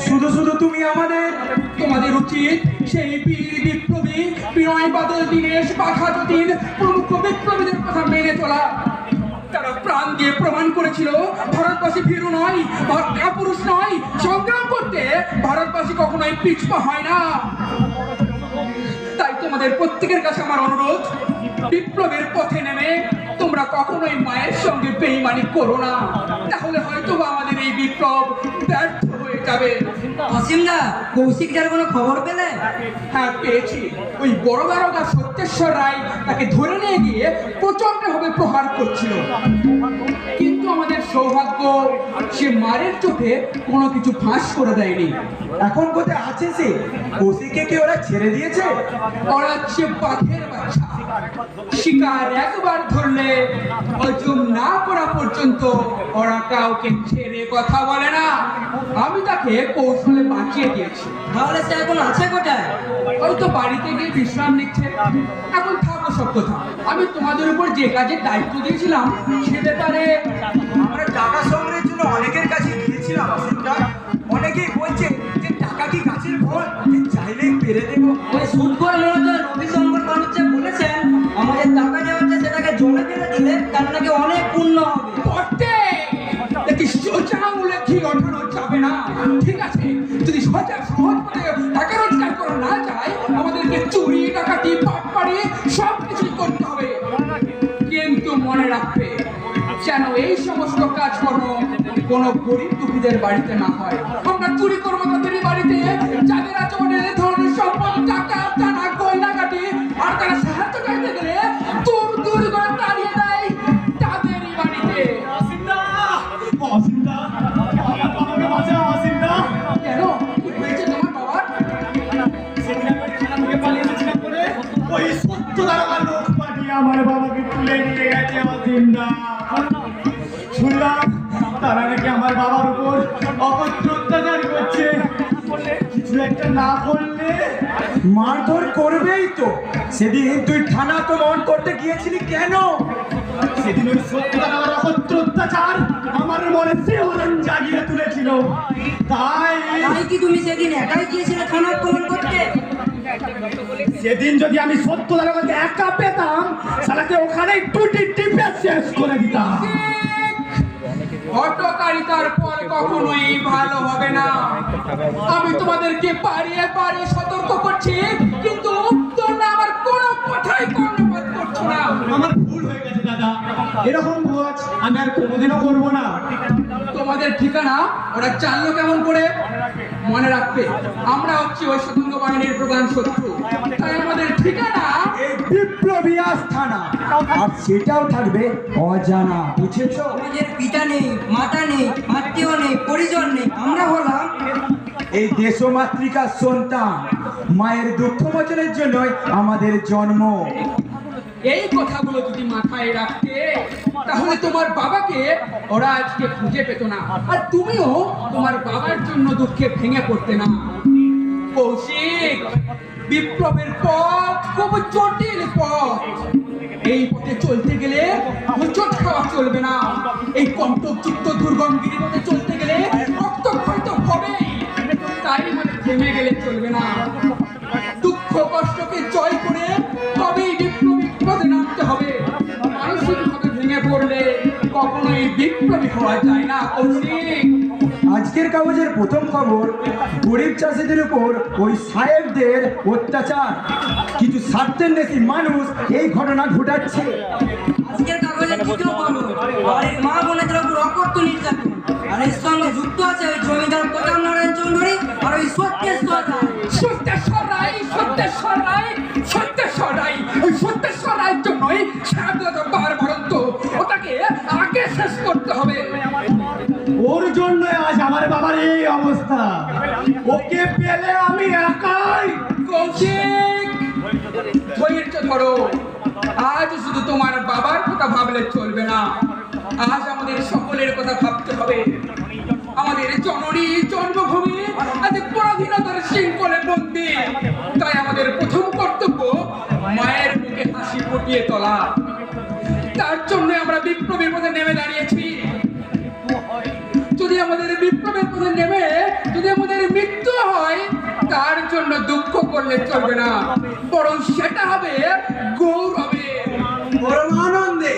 শুধু শুধু তুমি তোমাদের উচিত সেই বীর বিপ্লবী বিনয় বাদল, দীনেশ বাঘা যতীন প্রমুখ বিপ্লবীদের কথা মেনে চলা। তারা প্রাণ দিয়ে প্রমাণ করেছিল ভারতবাসী ভীরু নয়, কাপুরুষ নয়। সংগ্রাম করতে ভারতবাসী কখনোই পিছপা হয় না। তাই তোমাদের প্রত্যেকের কাছে আমার অনুরোধ, বিপ্লবের পথে নেমে তোমরা কখনোই মায়ের সঙ্গে বেইমানি করো না। তাহলে হয়তো আমাদের এই বিপ্লব ব্যর্থ হয়ে যাবে। অসীমদা, কৌশিকদার কোনো খবর পেলে? হ্যাঁ, পেয়েছি। ওই বড় দারোগা সত্যেশ্বর রায় তাকে ধরে নিয়ে গিয়ে প্রচন্ডভাবে প্রহার করছিল। কিন্তু আমাদের সৌভাগ্য, সে মারের চোখে কোনো কিছু ফাঁস করে দেয়নি। এখন কোথায় আছে সে? কৌশিককে কি ওরা ছেড়ে দিয়েছে? ওরা হচ্ছে বাঘের বাচ্চা। শিকার একবার ধরলে হজম না করা পর্যন্ত ওরা কাউকে ছেড়ে কথা বলে না। আমি তাকে কৌশলে বাঁচিয়ে দিয়েছি। তাহলে সে এখন আছে কোথায়? হয়তো বাড়িতে গিয়ে বিশ্রাম নিচ্ছে। এখন থাকো সব কথা। আমি তোমাদের উপর যে কাজের দায়িত্ব দিয়েছিলাম সে ব্যাপারে আমরা টাকা সংগ্রহের জন্য অনেকের কাছে গিয়েছিলাম। অনেকেই বলছে যে টাকা কি গাছের ফল, যে চাইলেই পেরে দেবো। ওই সুদখোর মনোদয় রবিশঙ্কর বাণিজ্য বলেছেন, আমাদের টাকা দেওয়া হচ্ছে সেটাকে জমে ফেলে দিলে তার নাকি অনেক পুণ্য হবে। কোনো গরিব দুঃখীদের বাড়িতে না হয়। আমরা চুরি করবো তাদের বাড়িতে, যাদের আছে অনেক ধরনের সম্পদ, টাকা, টানা, গয়নাগাটি, আর তারা সাহায্য করতে গেলে দূর দূর করে তাড়িয়ে দেয় তাদেরই বাড়িতে। কেন? কি হয়েছে তোমার বাবার? ওই সত্য দাঁড়াবার লোক পাঠিয়ে আমার বাবাকে তুলে নিয়ে গেছে অসীমদা। শুনলাম তারা নাকি আমার বাবার উপর অকথ্য অত্যাচার করছে, কিছু একটা না করলে মারধর করবেই তো। সেদিন তুই থানা তো মন করতে গিয়েছিলি কেন? সেদিন ওই সত্য দাঁড়াবার অকথ্য অত্যাচার আমার মনে শিহরণ জাগিয়ে তুলেছিল, তাই কি তুমি সেদিন একাই গিয়েছিলে থানা আক্রমণ করতে? সেদিন যদি আমি সত্য দাঁড়াবাকে একা পেতাম, সালাকে ওখানেই টুটি টিপে শেষ করে দিতাম। হটকারিতার পর কখনোই ভালো হবে না। আমি তোমাদেরকে পারিয়ে পারিয়ে সতর্ক করছি, কিন্তু তোমরা আমার কোনো কথাই কর্ণপাত করছো না। আমার ভুল হয়ে গেছে দাদা, এরকম কাজ আমি আর কোনোদিনও করবো না। তোমাদের ঠিকানা ওরা জানলো কেমন করে? মনে রাখবে, আমরা হচ্ছি ওই স্বতন্ত্র বাহিনীর প্রধান শত্রু, তাই আমাদের ঠিকানা এই বিপ্লবী আস্থানা, আর সেটাও থাকবে অজানা, বুঝেছো? আমাদের পিতা নেই, মাতা নেই, আত্মীয় নেই, পরিজন নেই, আমরা হলাম এই দেশমাতৃকার সন্তান, মায়ের দুঃখ মোচনের জন্যই আমাদের জন্ম। এই কথাগুলো যদি মাথায় রাখতে, তাহলে তোমার বাবাকে ওরা আজকে খুঁজে পেত না, আর তুমিও তোমার বাবার জন্য দুঃখে ভেঙে পড়তে না। কৌশিক, বিপ্লবের পথ খুব জটিল পথ। এই পথে চলতে গেলে হোঁচট খাওয়া চলবে না। এই কণ্টকযুক্ত দুর্গম গিরিপথে চলতে গেলে রক্তক্ষয় তো হবেই, তাই মানে থেমে গেলে চলবে না। দুঃখ কষ্টকে জয় করে তবেই বিপ্লবী পথে নামতে হবে। মানসিকভাবে ভেঙে পড়লে কখনোই বিপ্লবী হওয়া যায় না। কৌশিক, আজকের কাগজের প্রথম খবর, গরিব চাষিদের উপর ওই সাহেবদের অত্যাচার। কিছু স্বার্থের বেশি মানুষ এই ঘটনা ঘটাচ্ছে। আজকের কাগজের দ্বিতীয় খবর, বাড়ির মা বোনেদের উপর অকথ্য নির্যাতন, আর এর সঙ্গে যুক্ত আছে ওই জমিদার প্রতাপ নারায়ণ চৌধুরী আর ওই সত্যেশ্বর রায়। সত্যেশ্বর রায়, সত্যেশ্বর রায়, সত্যেশ্বর রায়, ওই সত্যেশ্বর রায়ের জন্যই সারা বার ভারত, ওটাকে আগে শেষ করতে হবে। ওর জন্য আজ আমার বাবার এই অবস্থা। ওকে পেলে আমি একাই। কৌশিক, ধৈর্য ধরো। আজ শুধু তোমার বাবার কথা ভাবলে চলবে না, আজ আমাদের সকলের কথা ভাবতে হবে। আমাদের জননী জন্মভূমি আজ পরাধীনতার শৃঙ্খলে বন্দী, তাই আমাদের প্রথম কর্তব্য মায়ের মুখে হাসি ফুটিয়ে তোলা। তার জন্য আমরা বিপ্লবীর পথে নেমে দাঁড়িয়েছি। যদি আমাদের বিপ্লবের পথে নেমে যদি আমাদের মৃত্যু হয়, তার জন্য দুঃখ করলে চলবে না, বরং সেটা হবে গৌরবে, পরম আনন্দে।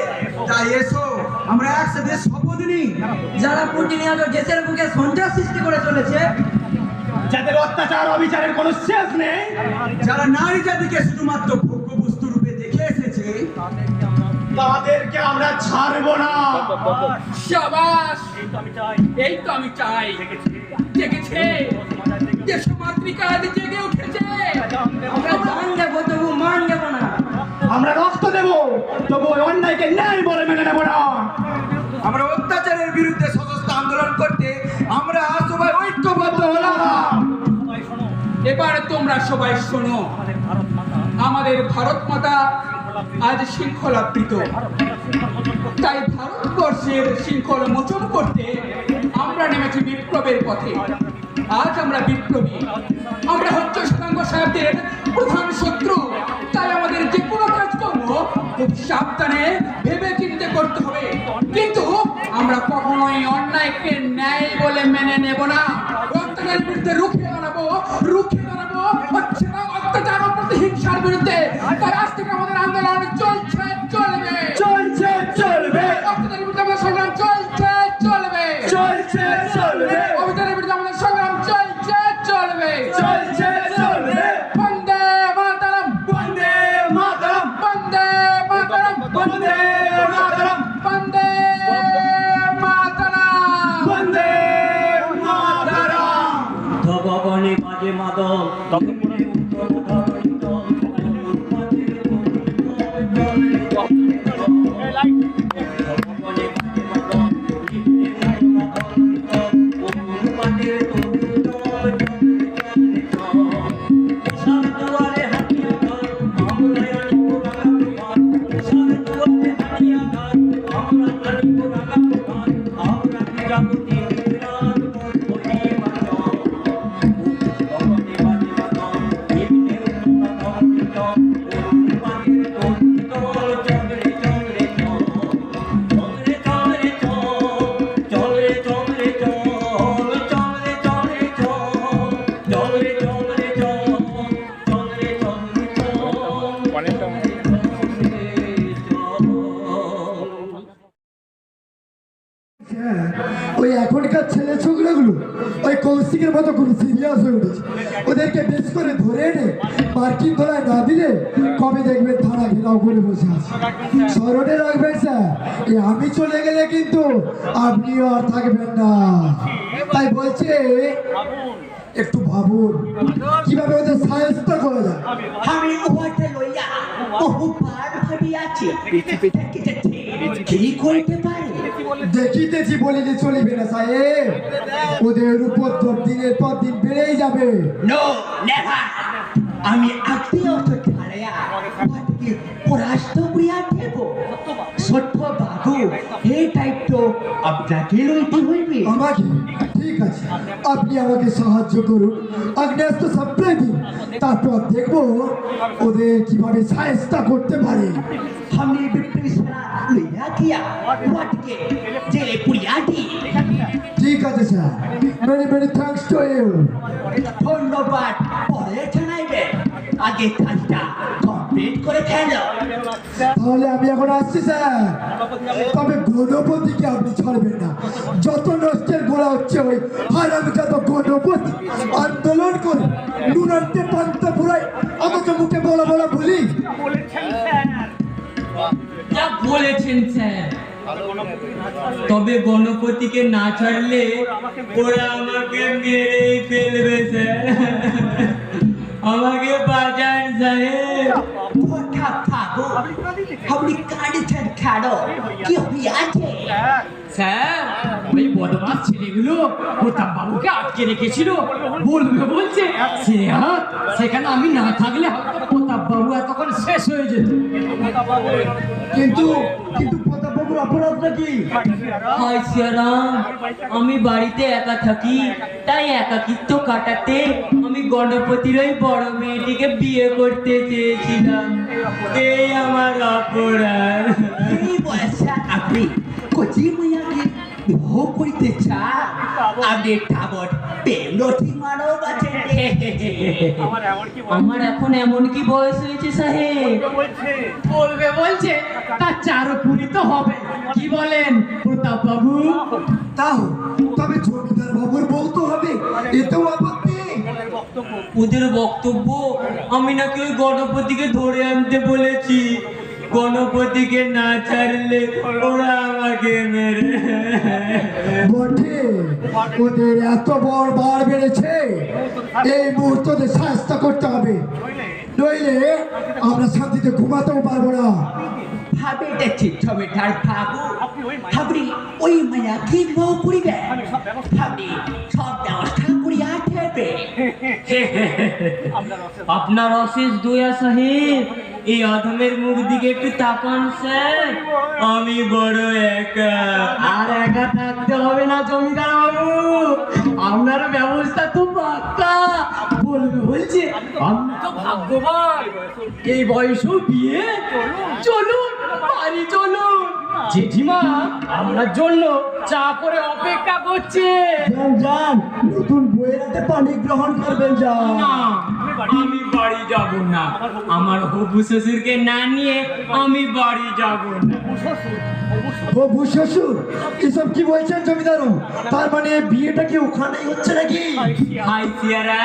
তাই এসো আমরা একসাথে শপথ নিই। যারা প্রতিনিয়ত দেশের বুকে সন্ত্রাস সৃষ্টি করে চলেছে, যাদের অত্যাচার অবিচারের কোনো শেষ নেই, যারা নারী জাতিকে শুধুমাত্র ভোগ্য বস্তু রূপে দেখে এসেছে, তাদেরকে আমরা ছাড়বো না। শাবাশ, এই তো আমি চাই। জেগেছে দেশমাতৃকা, আজ জেগে উঠেছে। আমরা জান দেবো তবু মান দেবো না। আমরা রক্ত দেব, তবু ওই অন্যায়কে ন্যায় বলে মেনে নেব না। আমরা অত্যাচারের বিরুদ্ধে সশস্ত্র আন্দোলন করতে আমরা সবাই ঐক্যবদ্ধ হলাম। এবারে তোমরা সবাই শোনো, আমাদের ভারত মাতা আজ শৃঙ্খলাবৃত, তাই ভারতবর্ষের শৃঙ্খলা মোচন করতে আমরা নেমেছি বিপ্লবের পথে। আজ আমরা বিপ্লবী, আমরা হচ্ছে শতাঙ্গ সাহেবদের প্রধান শত্রু, তাই আমাদের যে কোনো কাজকর্ম খুব সাবধানে ভেবে চিন্তে করতে হবে। কিন্তু আমরা কখনোই অন্যায়কে ন্যায় বলে মেনে নেব না। অত্যাচারের বিরুদ্ধে রুখে দাঁড়াবো, রুখে দাঁড়াবো হচ্ছে না অত্যাচার ও প্রতিহিংসার বিরুদ্ধে। তাই আজ থেকে আমাদের আন্দোলন চলছে, চলবে, চলছে চলবে, অত্যাচারের বিরুদ্ধে আমাদের সংগ্রাম চলছে, চলবে, চলছে চলবে, অত্যাচারের বিরুদ্ধে আমাদের সংগ্রাম চলছে, চলবে, চলছে চলবে। বন্দে মাতরম, বন্দে মাতরম, বন্দে মাতরম, বন্দে মাতরম, বন্দে মাতরম। বাজে মাদল ওই এখনকার ছেলে ছোকরাগুলো ওই কৌশিকের মতো কোনো সিরিয়াস হয়ে উঠেছে। ওদেরকে বেশ করে ধরে এনে মার্কিন ধরায় না দিলে কবে দেখবেন থানা ঘেরাও করে বসে আছে। স্মরণে রাখবেন স্যার, আমি চলে গেলে কিন্তু আপনিও আর থাকবেন না। তাই বলছে একটু ভাবুন কিভাবে ওদের সাহায্য করা যায়। আমি ওটা লইয়া বহুবার ভাবিয়াছি কি করতে পারি। দেখিতেছি বলিলে চলিবে না সাহেব, ওদের উপদ্রব দিনের পর দিন বেড়েই যাবে। নো নেভার, আমি আত্মীয় ছাড়াইয়া ওটাকে পরাস্ত করিয়া দেব। ছোট্ট বাবু এই দায়িত্ব আপনাকে লইতে হইবে। আমাকে ঠিক আছে, আপনি আমাকে সাহায্য করুন, আগ্নেয়াস্ত্র সাপ্লাই দিন, তারপর দেখবো ওদের কিভাবে সাহায্য করতে পারে। আমি বিপ্রিসনা লইয়া গিয়া ওটাকে জেলে পুরিয়া দিই। ঠিক আছে sir, many many thanks to you. ধন্যবাদ, পরে জানাইবে। আগে কাজটা কমপ্লিট করে ফেলো। তাহলে আমি এখন আসছি স্যার, তবে গণপতিকে আপনি ছাড়বেন না। যত নষ্টের গোড়া হচ্ছে ওই হারামি যত গণপতি আন্দোলন করে নুনান্তে পান্তা ফুরাই আমাকে মুখে বলা বলা বলি। যা বলেছেন স্যার, তবে গণপতিকে না ছাড়লে ওরা আমাকে মেরেই ফেলবে স্যার। আমাকে বাঁচান সাহেব। কথা থাকো, আপনি কাঁদছেন কেন? কি হইয়াছে? স্যার, ওই বদমাস ছেলেগুলো প্রতাপ বাবুকে আটকে রেখেছিল, বলবে বলছে সেখানে আমি না থাকলে প্রতাপ বাবু এতক্ষণ শেষ হয়ে যেত। কিন্তু কিন্তু প্রতাপবাবুর অপরাধটা কি? হাই সিয়ারাম, আমি বাড়িতে একা থাকি, তাই একাকিত্ব কাটাতে আমি গণপতির ওই বড় মেয়েটিকে বিয়ে করতে চেয়েছিলাম। এই আমার অপরাধ। কি বলছেন আপনি? কচি মাইয়াকে বিবাহ করিতে চান? আপনি টাবট প্রেমরথী মানব আছেন। আমার এখন এমন কি বয়স হয়েছে সাহেব? বলবে বলছে, তার চারপুরি তো হবে। কি বলেন প্রতাপ বাবু? তাও তবে জমিদার বাবুর বউ তো হবে, এতেও আপত্তি নেই। ওদের বক্তব্য আমি নাকি ওই গণপতিকে ধরে আনতে বলেছি, গণপতিকে না ছাড়লে ওরা আমাকে মেরে। বটে, ওদের এত বড় বার বেড়েছে, এই মুহূর্তে সাহায্য করতে হবে, নইলে আমরা শান্তিতে ঘুমাতেও পারবো না। ভাবে দেখছি জমিদার বাবু, আপনি ওই মাইয়াকে বিবাহ করিবেন। আপনি সব ব্যবস্থা করিয়া দেবে। আপনার অশেষ দয়া সাহেব, এই আধমের মুখ দিকে একটু তাকান স্যার, আমি বড় একা। আর একা থাকতে হবে না জমিদার বাবু, আপনার ব্যবস্থা তো পাক্কা। বলবে বলছে, আমি তো ভাগ্যবান, এই বয়সেও বিয়ে। চলুন বাড়ি চলুন, জেঠিমা আপনার জন্য চা করে অপেক্ষা করছে। যান যান, নতুন বইয়ের হাতে পানি গ্রহণ করবেন। যান। না, আমি বাড়ি যাব না। আমার হবু শ্বশুরকে না নিয়ে আমি বাড়ি যাব না। হবু শ্বশুর? এসব কি বলছেন জমিদারু? তার মানে বিয়েটা কি ওখানেই হচ্ছে নাকি? হাই সিয়ারা,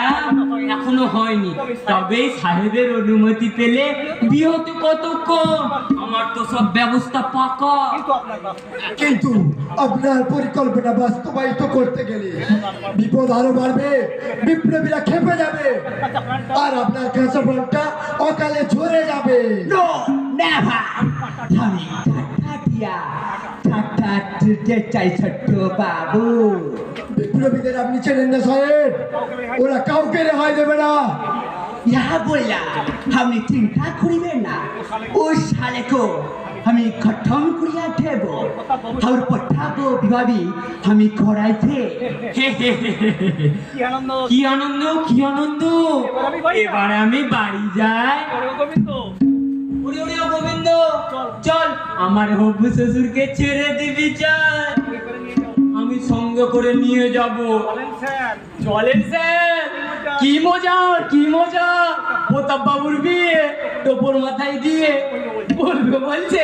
এখনো হয়নি, তবে সাহেবের অনুমতি পেলে বিয়ে হতে কতক্ষণ। আমার তো সব ব্যবস্থা পাকা। কিন্তু আপনার আপনার পরিকল্পনা বাস্তবায়িত করতে গেলে বিপদ আরো বাড়বে, বিপ্লবীরা খেপে যাবে, আর আপনার কাঁচা ফলটা অকালে ঝরে যাবে। No never. আমি ঠাট্টা দিয়া ঠাট্টা দিতে চাই ছোট্ট বাবু। বিপ্লবীদের আপনি চেনেন না সাহেব, ওরা কাউকে রেহাই দেবে না। ইহা বললা আপনি চিন্তা করিবেন না, ও শালেকো আমি খতম করিয়া দেব, আর পঠাবো বিভাবী আমি করাইতে। কি আনন্দ, কি আনন্দ! এবারে আমি বাড়ি যাই। ওরে ওরে ও গোবিন্দ, চল আমার হবু শ্বশুরকে ছেড়ে দিবি, চল আমি সঙ্গে করে নিয়ে যাব। চলেন স্যার, কি মজা, কি মজা! প্রতাপ বাবুর বিয়ে টোপর মাথায় দিয়ে বলবে বলছে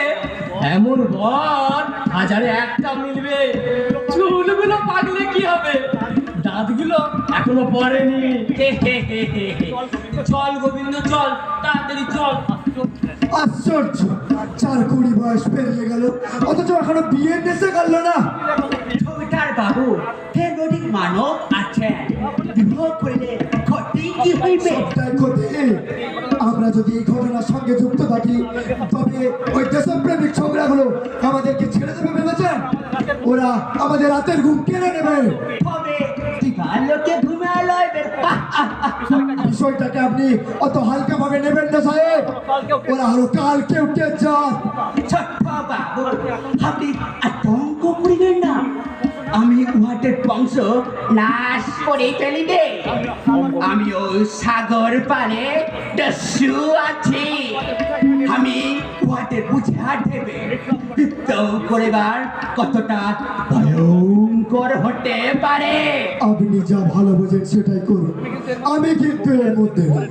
এমন ঘর হাজারে একটা মিলবে। চুলগুলো পাকলে কি হবে, দাঁতগুলো এখনো পড়েনি। চল গোবিন্দ, চল তাড়াতাড়ি চল। আশ্চর্য, 4-20 বয়স পেরিয়ে গেল, অথচ এখনো বিয়ের দেশে গেল না। ছবিটার বাবু ফেব্রুয়ারি মানব আছেন, বিবাহ করলে ক্ষতি কি হইবে? সবটাই ক্ষতি। আমরা যদি এই ঘটনার সঙ্গে যুক্ত থাকি, তবে ওই দেশপ্রেমিক ছোকরাগুলো আমাদেরকে ছেড়ে দেবে ভেবেছেন? ওরা আমাদের রাতের ঘুম কেড়ে নেবে। তবে দিবালোকে ঘুমে লইবে। বিষয়টাকে আপনি অত হালকা ভাবে নেবেন না সাহেব, ওরা আরো কালকে উঠে যান। ছোট্ট বাবু আপনি আতঙ্ক করিবেন না, আমি উহাদের বংশ নাশ করে ফেলিবে। আমি ও সাগর পারে দস্যু আছি, আমি উহাদের বুঝা দেবে বৃত্ত করিবার কতটা ভয়ঙ্কর হতে পারে। আপনি যা ভালো বোঝেন সেটাই করুন, আমি কিন্তু এর মধ্যে নেই।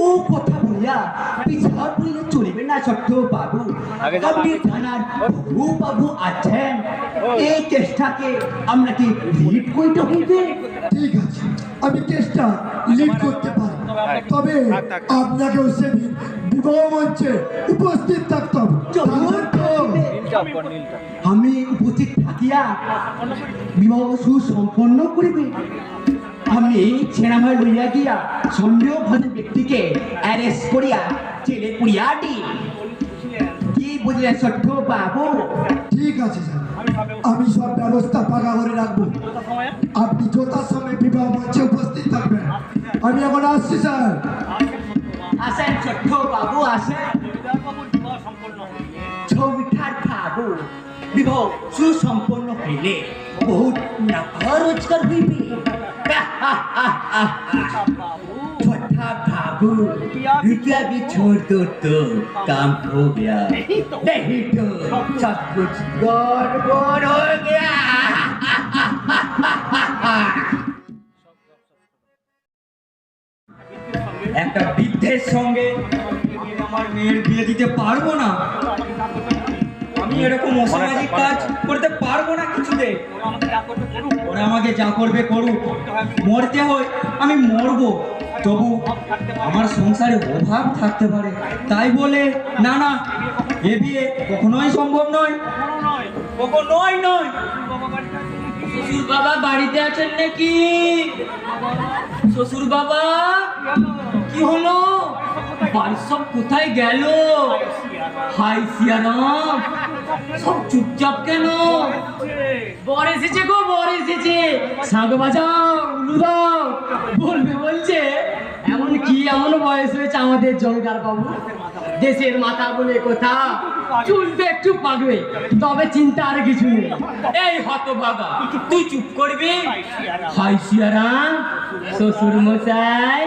ও কথা বলিয়া পিছা পড়লে চলিবে না ছোট্ট বাবু। আপনি থানার বহু বাবু আছেন, এই চেষ্টাকে আমরা কি লিড করতে হইবে? ঠিক আছে, আমি কেসটা লিড করতে পারি, তবে আপনাকেও সেদিন বিবাহ মঞ্চে উপস্থিত থাকতে হবে। চলুন তো আমি উপস্থিত থাকিয়া বিবাহ সুসম্পন্ন করিবে। আমি সেনাভাই লইয়া গিয়া সন্দেহভাজন ব্যক্তিকে অ্যারেস্ট করিয়া জেলে পুড়িয়া দিই। কি বুঝলেন ছোট্ট বাবু? ঠিক আছে স্যার, আমি সব ব্যবস্থা পাকা করে রাখবো। আপনি যথাসময়ে বিবাহ মঞ্চে উপস্থিত থাকবেন। আমি এখন আসছি স্যার। আসেন ছোট্ট বাবু, আসেন। ছবিটার বাবু বিবাহ সুসম্পন্ন হইলে বহুত টাকা রোজগার হইবে। छोटा बाबू रुपया भी छोड़ दो तो काम हो गया, नहीं तो सब कुछ गड़बड़ हो गया। একটা বৃদ্ধের সঙ্গে আমি আমার মেয়ের বিয়ে দিতে পারবো না। আমি এরকম অসামাজিক কাজ করতে পারবো না কিছুতে। ওরা আমাকে যা করবে করুক, মরতে হয় আমি মরবো, তবু আমার সংসারে অভাব থাকতে পারে, তাই বলে না না, এ বিয়ে কখনোই সম্ভব নয়, কখনোই নয়। শ্বশুর বাবা বাড়িতে আছেন নাকি? শ্বশুর বাবা, কি হলো? বাড়ির সব কোথায় গেল? হাই সিয়ারাম, সব চুপচাপ কেন? বর এসেছে গো, বর এসেছে। শাঁখ বাজাও, উলু দাও, বলবে বলছে এমন বয়স হয়েছে আমাদের জলগার বাবু, দেশের মাথা বলে কথা, চুলতে একটু পাকবে, তবে চিন্তা আর কিছু নেই। এই হতভাগা, তুই চুপ করবি? হাই সিয়ারাম, শ্বশুর মশাই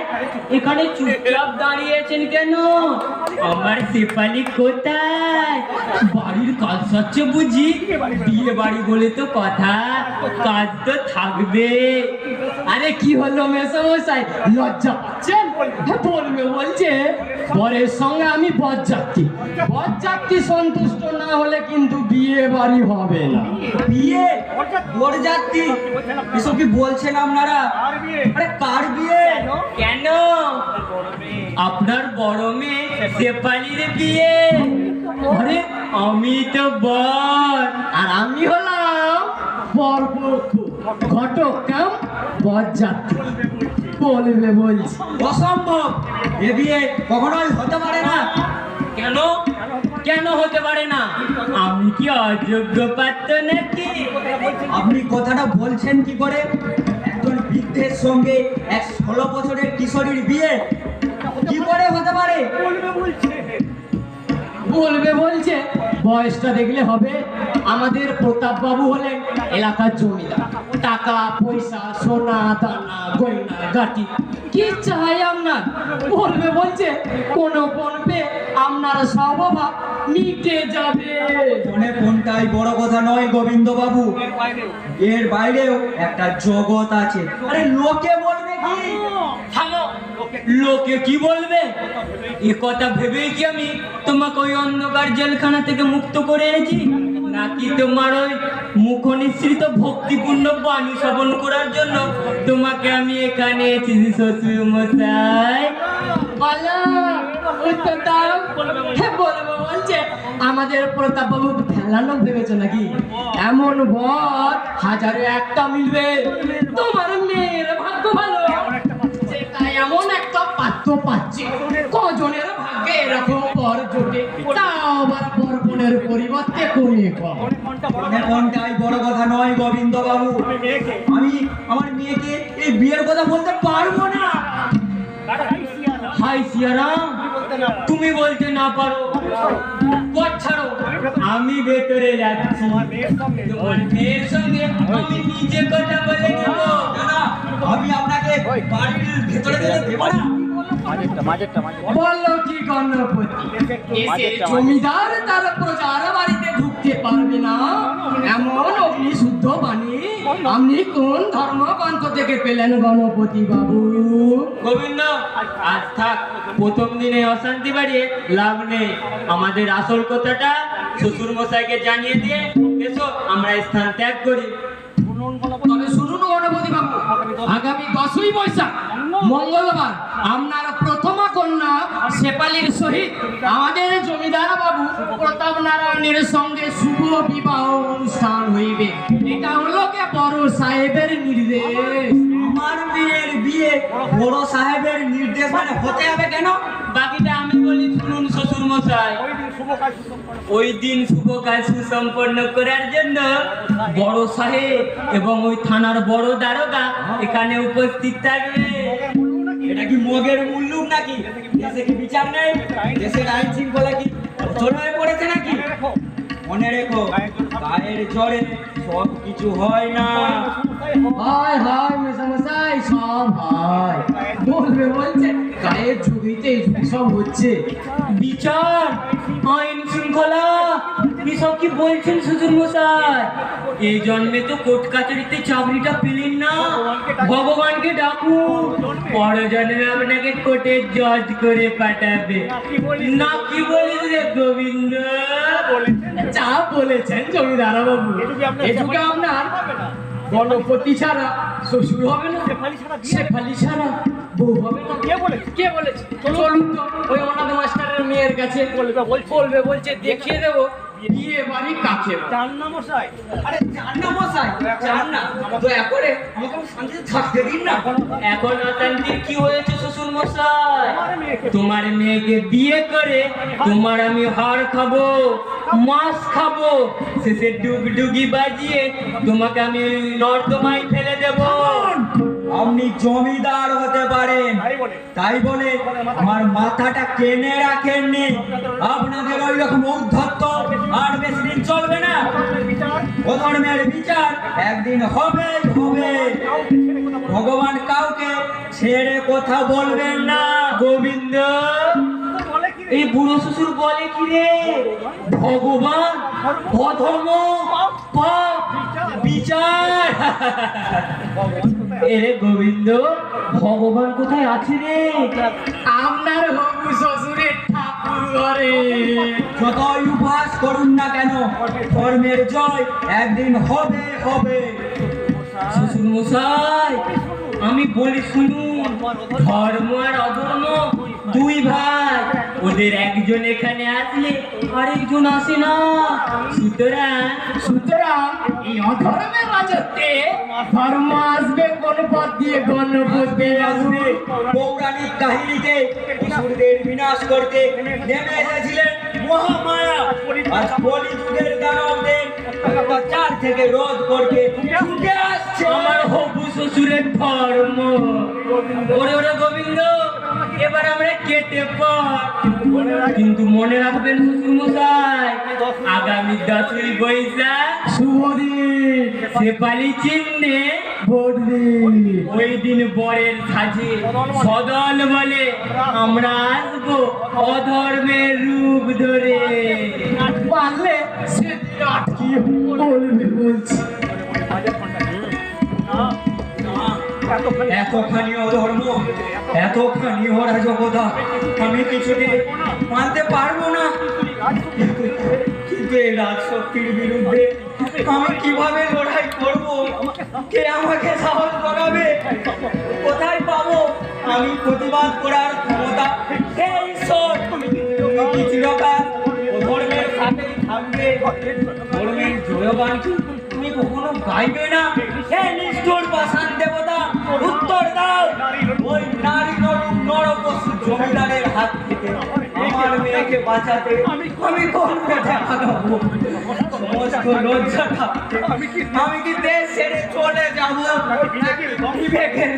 এখানে চুপচাপ দাঁড়িয়েছেন কেন? আমার শেফালি কোথায়? বাড়ির কাজ সারছে বুঝি? বিয়ে বাড়ি বলে তো কথা, কাজ তো থাকবে। আরে কি হলো মেসোমশাই, লজ্জা পাচ্ছেন? বলবে বলছে বরের সঙ্গে আমি বরযাত্রী, বরযাত্রী সন্তুষ্ট না হলে কিন্তু বিয়ে বাড়ি হবে না। বিয়ে বরযাত্রী এসব কি বলছেন আপনারা? আরে কার বিয়ে? কেন? আপনার বড় মেয়ে শেফালির বিয়ে। আরে আমি তো বর, আর আমি হলাম পরপক্ষ ঘটক কাম বরযাত্রী বলবে বলছি। অসম্ভব, এ বিয়ে কখনোই হতে পারে না। কেন কেন হতে পারে না? আমি কি অযোগ্য পাত্র নাকি? আপনি কথাটা বলছেন কি করে? একজন বৃদ্ধের সঙ্গে এক 16 বছরের কিশোরীর বিয়ে কি করে হতে পারে? বলবে বলছে, বয়সটা দেখলে হবে? আমাদের প্রতাপ বাবু হলেন এলাকার জমিদার, টাকা পয়সা সোনা দানা গয়না গাটি কি চাই আপনার? বলবে বলছে কোনো পণপে আপনার সব অভাব মিটে যাবে। মনে কোনটাই বড় কথা নয় গোবিন্দ বাবু, এর বাইরেও একটা জগৎ আছে। আরে লোকে বলবে কি? থামো, লোকে কি বলবে? এ কথা ভেবেই কি আমি তোমাকে ওই অন্ধকার জেলখানা থেকে মুক্ত করে এনেছি, নাকি তোমার ওই মুখ নিঃসৃত ভক্তিপূর্ণ বাণী শ্রবণ করার জন্য তোমাকে আমি এখানে এসেছি শ্বশুর মশাই? বলো, উত্তর দাও। হ্যাঁ, বলবো বলছে আমাদের প্রতাপ বাবু ফেলানো ভেবেছো নাকি? এমন বর হাজারে একটা মিলবে। তোমার মেয়ের ভাগ্য ভালো, তাই এমন একটা পাত্র পাচ্ছে। কজনের ভাগ্যে এরকম বর জোটে, তাও আবার বরপণের পরিবর্তে কমে কম। মনে কোনটাই বড় কথা নয় গোবিন্দ বাবু, আমি আমার মেয়েকে এই বিয়ের কথা বলতে পারবো না। হাই সিয়ারাম, তুমি বলতে না পারো, পথ ছাড়ো, আমি ভেতরে যাচ্ছি। তোমার মেয়ের সঙ্গে আমি নিজে কথা বলে নেব। না, না, আমি আপনাকে বাড়ির ভেতরে যেতে দেব না। বললো কি গণপতি, এসে জমিদার তার প্রজার বাড়িতে ঢুকতে পারবে না, এমন অগ্নি শুদ্ধ বাণী আপনি কোন ধর্মগ্রন্থ থেকে পেলেন গণপতি বাবু? গোবিন্দ, আজ থাক, প্রথম দিনে অশান্তি বাড়িয়ে লাভ নেই। আমাদের আসল কথাটা শ্বশুর মশাইকে জানিয়ে দিয়ে এসো, আমরা স্থান ত্যাগ করি। তবে শুনুন গণপতি বাবু, আগামী 10ই বৈশাখ মঙ্গলবার আপনার প্রথমা কন্যা শেফালির সহিত আমাদের জমিদার বাবু প্রতাপ নারায়ণের সঙ্গে শুভ বিবাহ অনুষ্ঠান হইবে। এটা হলো কে বড় সাহেবের নির্দেশ। আমার মেয়ের বিয়ে বড় সাহেবের নির্দেশ মানে হতে হবে কেন? বাকিটা আমি বলি, শুনুন শ্বশুর মশাই। ওই দিন শুভ কাজ সুসম্পন্ন করার জন্য বড় সাহেব এবং ওই থানার বড় দারোগা এখানে উপস্থিত থাকবে। এটা কি মগের মুল্লুক নাকি? দেশে কি বিচার নেই? দেশের আইন শৃঙ্খলা কি অচল হয়ে পড়েছে নাকি? মনে রেখো, গায়ের জ্বরে সব কিছু হয় না। হয় হয় মেশামশাই, সব হয়। বলবে বলছে গায়ের যুগিতে সব হচ্ছে। বিচার, আইন শৃঙ্খলা, এসব কি বলছেন শ্বশুর মশাই? এই জন্মে তো কোর্ট কাছারিতে চাকরিটা পেলেন না, ভগবানকে ডাকুন, পরে জন্মে আপনাকে কোর্টের জজ করে পাঠাবে। না কি বলিস রে গোবিন্দ? যা বলেছেন জমিদার বাবু, এটুকু আপনার গণপতি ছাড়া শ্বশুর হবে না, শেফালি ছাড়া বউ হবে না। কে বলেছে? চলুন তো ওই অনাথ মাস্টারের মেয়ের কাছে, বলবে বলছে দেখিয়ে দেবো বিয়ে বাড়ি কাকে বলে। আরে জান না মশাই, জান না, দয়া করে আমাকে শান্তিতে থাকতে দিন না। এখন অশান্তির কি হয়েছে শ্বশুর মশাই? তোমার মেয়েকে বিয়ে করে তোমার আমি হাড় খাবো, মাছ খাবো, শেষে ডুগডুগি বাজিয়ে তোমাকে আমি নর্দমায় ফেলে দেবো। আপনি জমিদার হতে পারেন, তাই বলে আমার মাথাটা কেনে রাখেননি। আপনাদের ওই রকম ঔদ্ধত্য আর বেশি দিন চলবে না। অধর্মের বিচার একদিন হবে হবে। ভগবান কাউকে ছেড়ে কথা বলবেন না। গোবিন্দ, এই বুড়ো শ্বশুর বলে কি রে? ভগবান, অধর্ম, পাপ, বিচার। এরে গোবিন্দ, ভগবান কোথায় আছে রে? আপনার হবু শ্বশুরের ঠাকুর ঘরে। যতই উপহাস করুন না কেন, ধর্মের জয় একদিন হবে হবে। শ্বশুর মশাই, আমি বলি শুনুন, ধর্ম আর অধর্ম দুই ভাই, ওদের একজন এখানে আসলে আরেকজন আসে না। সুতরাং সুতরাং এই অধর্মের রাজত্বে ধর্ম আসবে কোন পথ দিয়ে? গণপতি আসবে। পৌরাণিক কাহিনীতে অসুরদের বিনাশ করতে নেমে এসেছিলেন মহামায়া। আজ কলিযুগের দানবদের অত্যাচার থেকে রোধ করতে ছুটে আসছে আমার হবু শ্বশুরের ধর্ম। ওরে ওরে গোবিন্দ, এবার আমরা কেটে পড়। কিন্তু মনে রাখবেন শ্বশুর মশাই, আগামী 10ই বৈশাখ শুভ দিন, সেপালি চিহ্নে ভোট দিন। ওই দিন বরের সাজে সদল বলে আমরা আসবো অধর্মের রূপ ধরে। পারলে সেদিন আটকিয়ে বলবে বলছি। এতখানি অধর্ম, এতখানি অরাজকতা আমি কিছুতে মানতে পারবো না। কিন্তু এই রাজশক্তির বিরুদ্ধে আমি কিভাবে লড়াই করব? কে আমাকে সাহস যোগাবে? কোথায় পাবো আমি প্রতিবাদ করার ক্ষমতা? হে ঈশ্বর, তুমি কি চিরকাল ধর্মের সাথেই থাকবে? ধর্মের জয়গান কি তুমি কখনো গাইবে না? হে নিষ্ঠুর পাষাণ দেবতা, উত্তর দাও। ওই নারী নরপশু জমিদারের হাত থেকে আমার মেয়েকে বাঁচাতে আমি কোন পথে আগাবো? সমস্ত লজ্জাটা আমি কি দেশ ছেড়ে চলে যাব? বিবেকের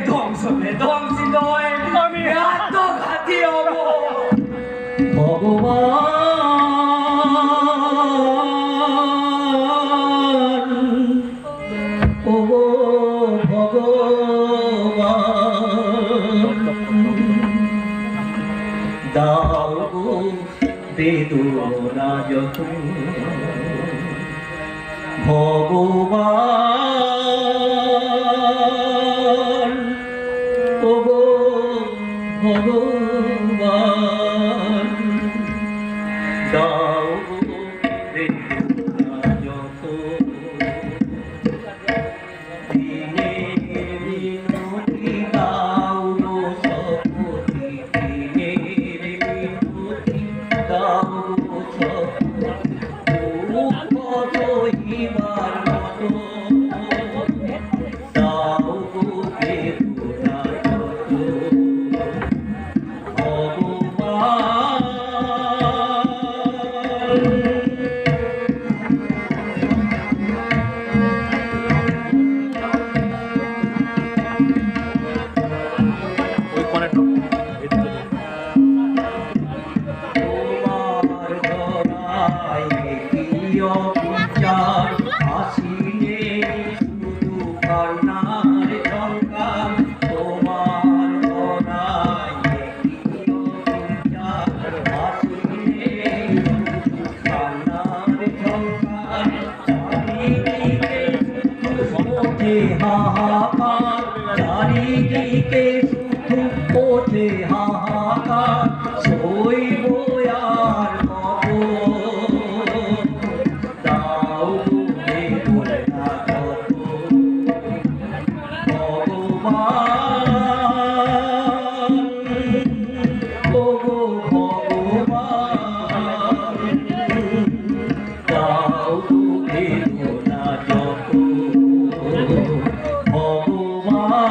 ধ্বংসিত হয়ে আমি আত্মঘাতী হব। ভগবান, ও ভগবান, দাও গো বেদনা যত। ভগবান, ও গো ভগবান, দাও গো বেদনা যত। দিনে বিনতি দাও গো সপতি, দিনে বিনতি দাও গো সপতি। দুঃখ সহিবার মতো দাও গো বেদনা যত। ভগবান, তোমার দয়ায় প্রিয় বিচার আসিলে শুধু কান্নার ঝঙ্কার। তোমার দয়ায় প্রিয় বিচার আসিলে শুধু কান্নার ঝঙ্কার। চারিদিকে শুধু ওঠে হাহাকার, চারিদিকে শুধু ওঠে হাহাকার। সইব আর কত, দাও গো বেদনা যত। ভগবান, ও গো ভগবান, দাও গো বেদনা যত। ভগবান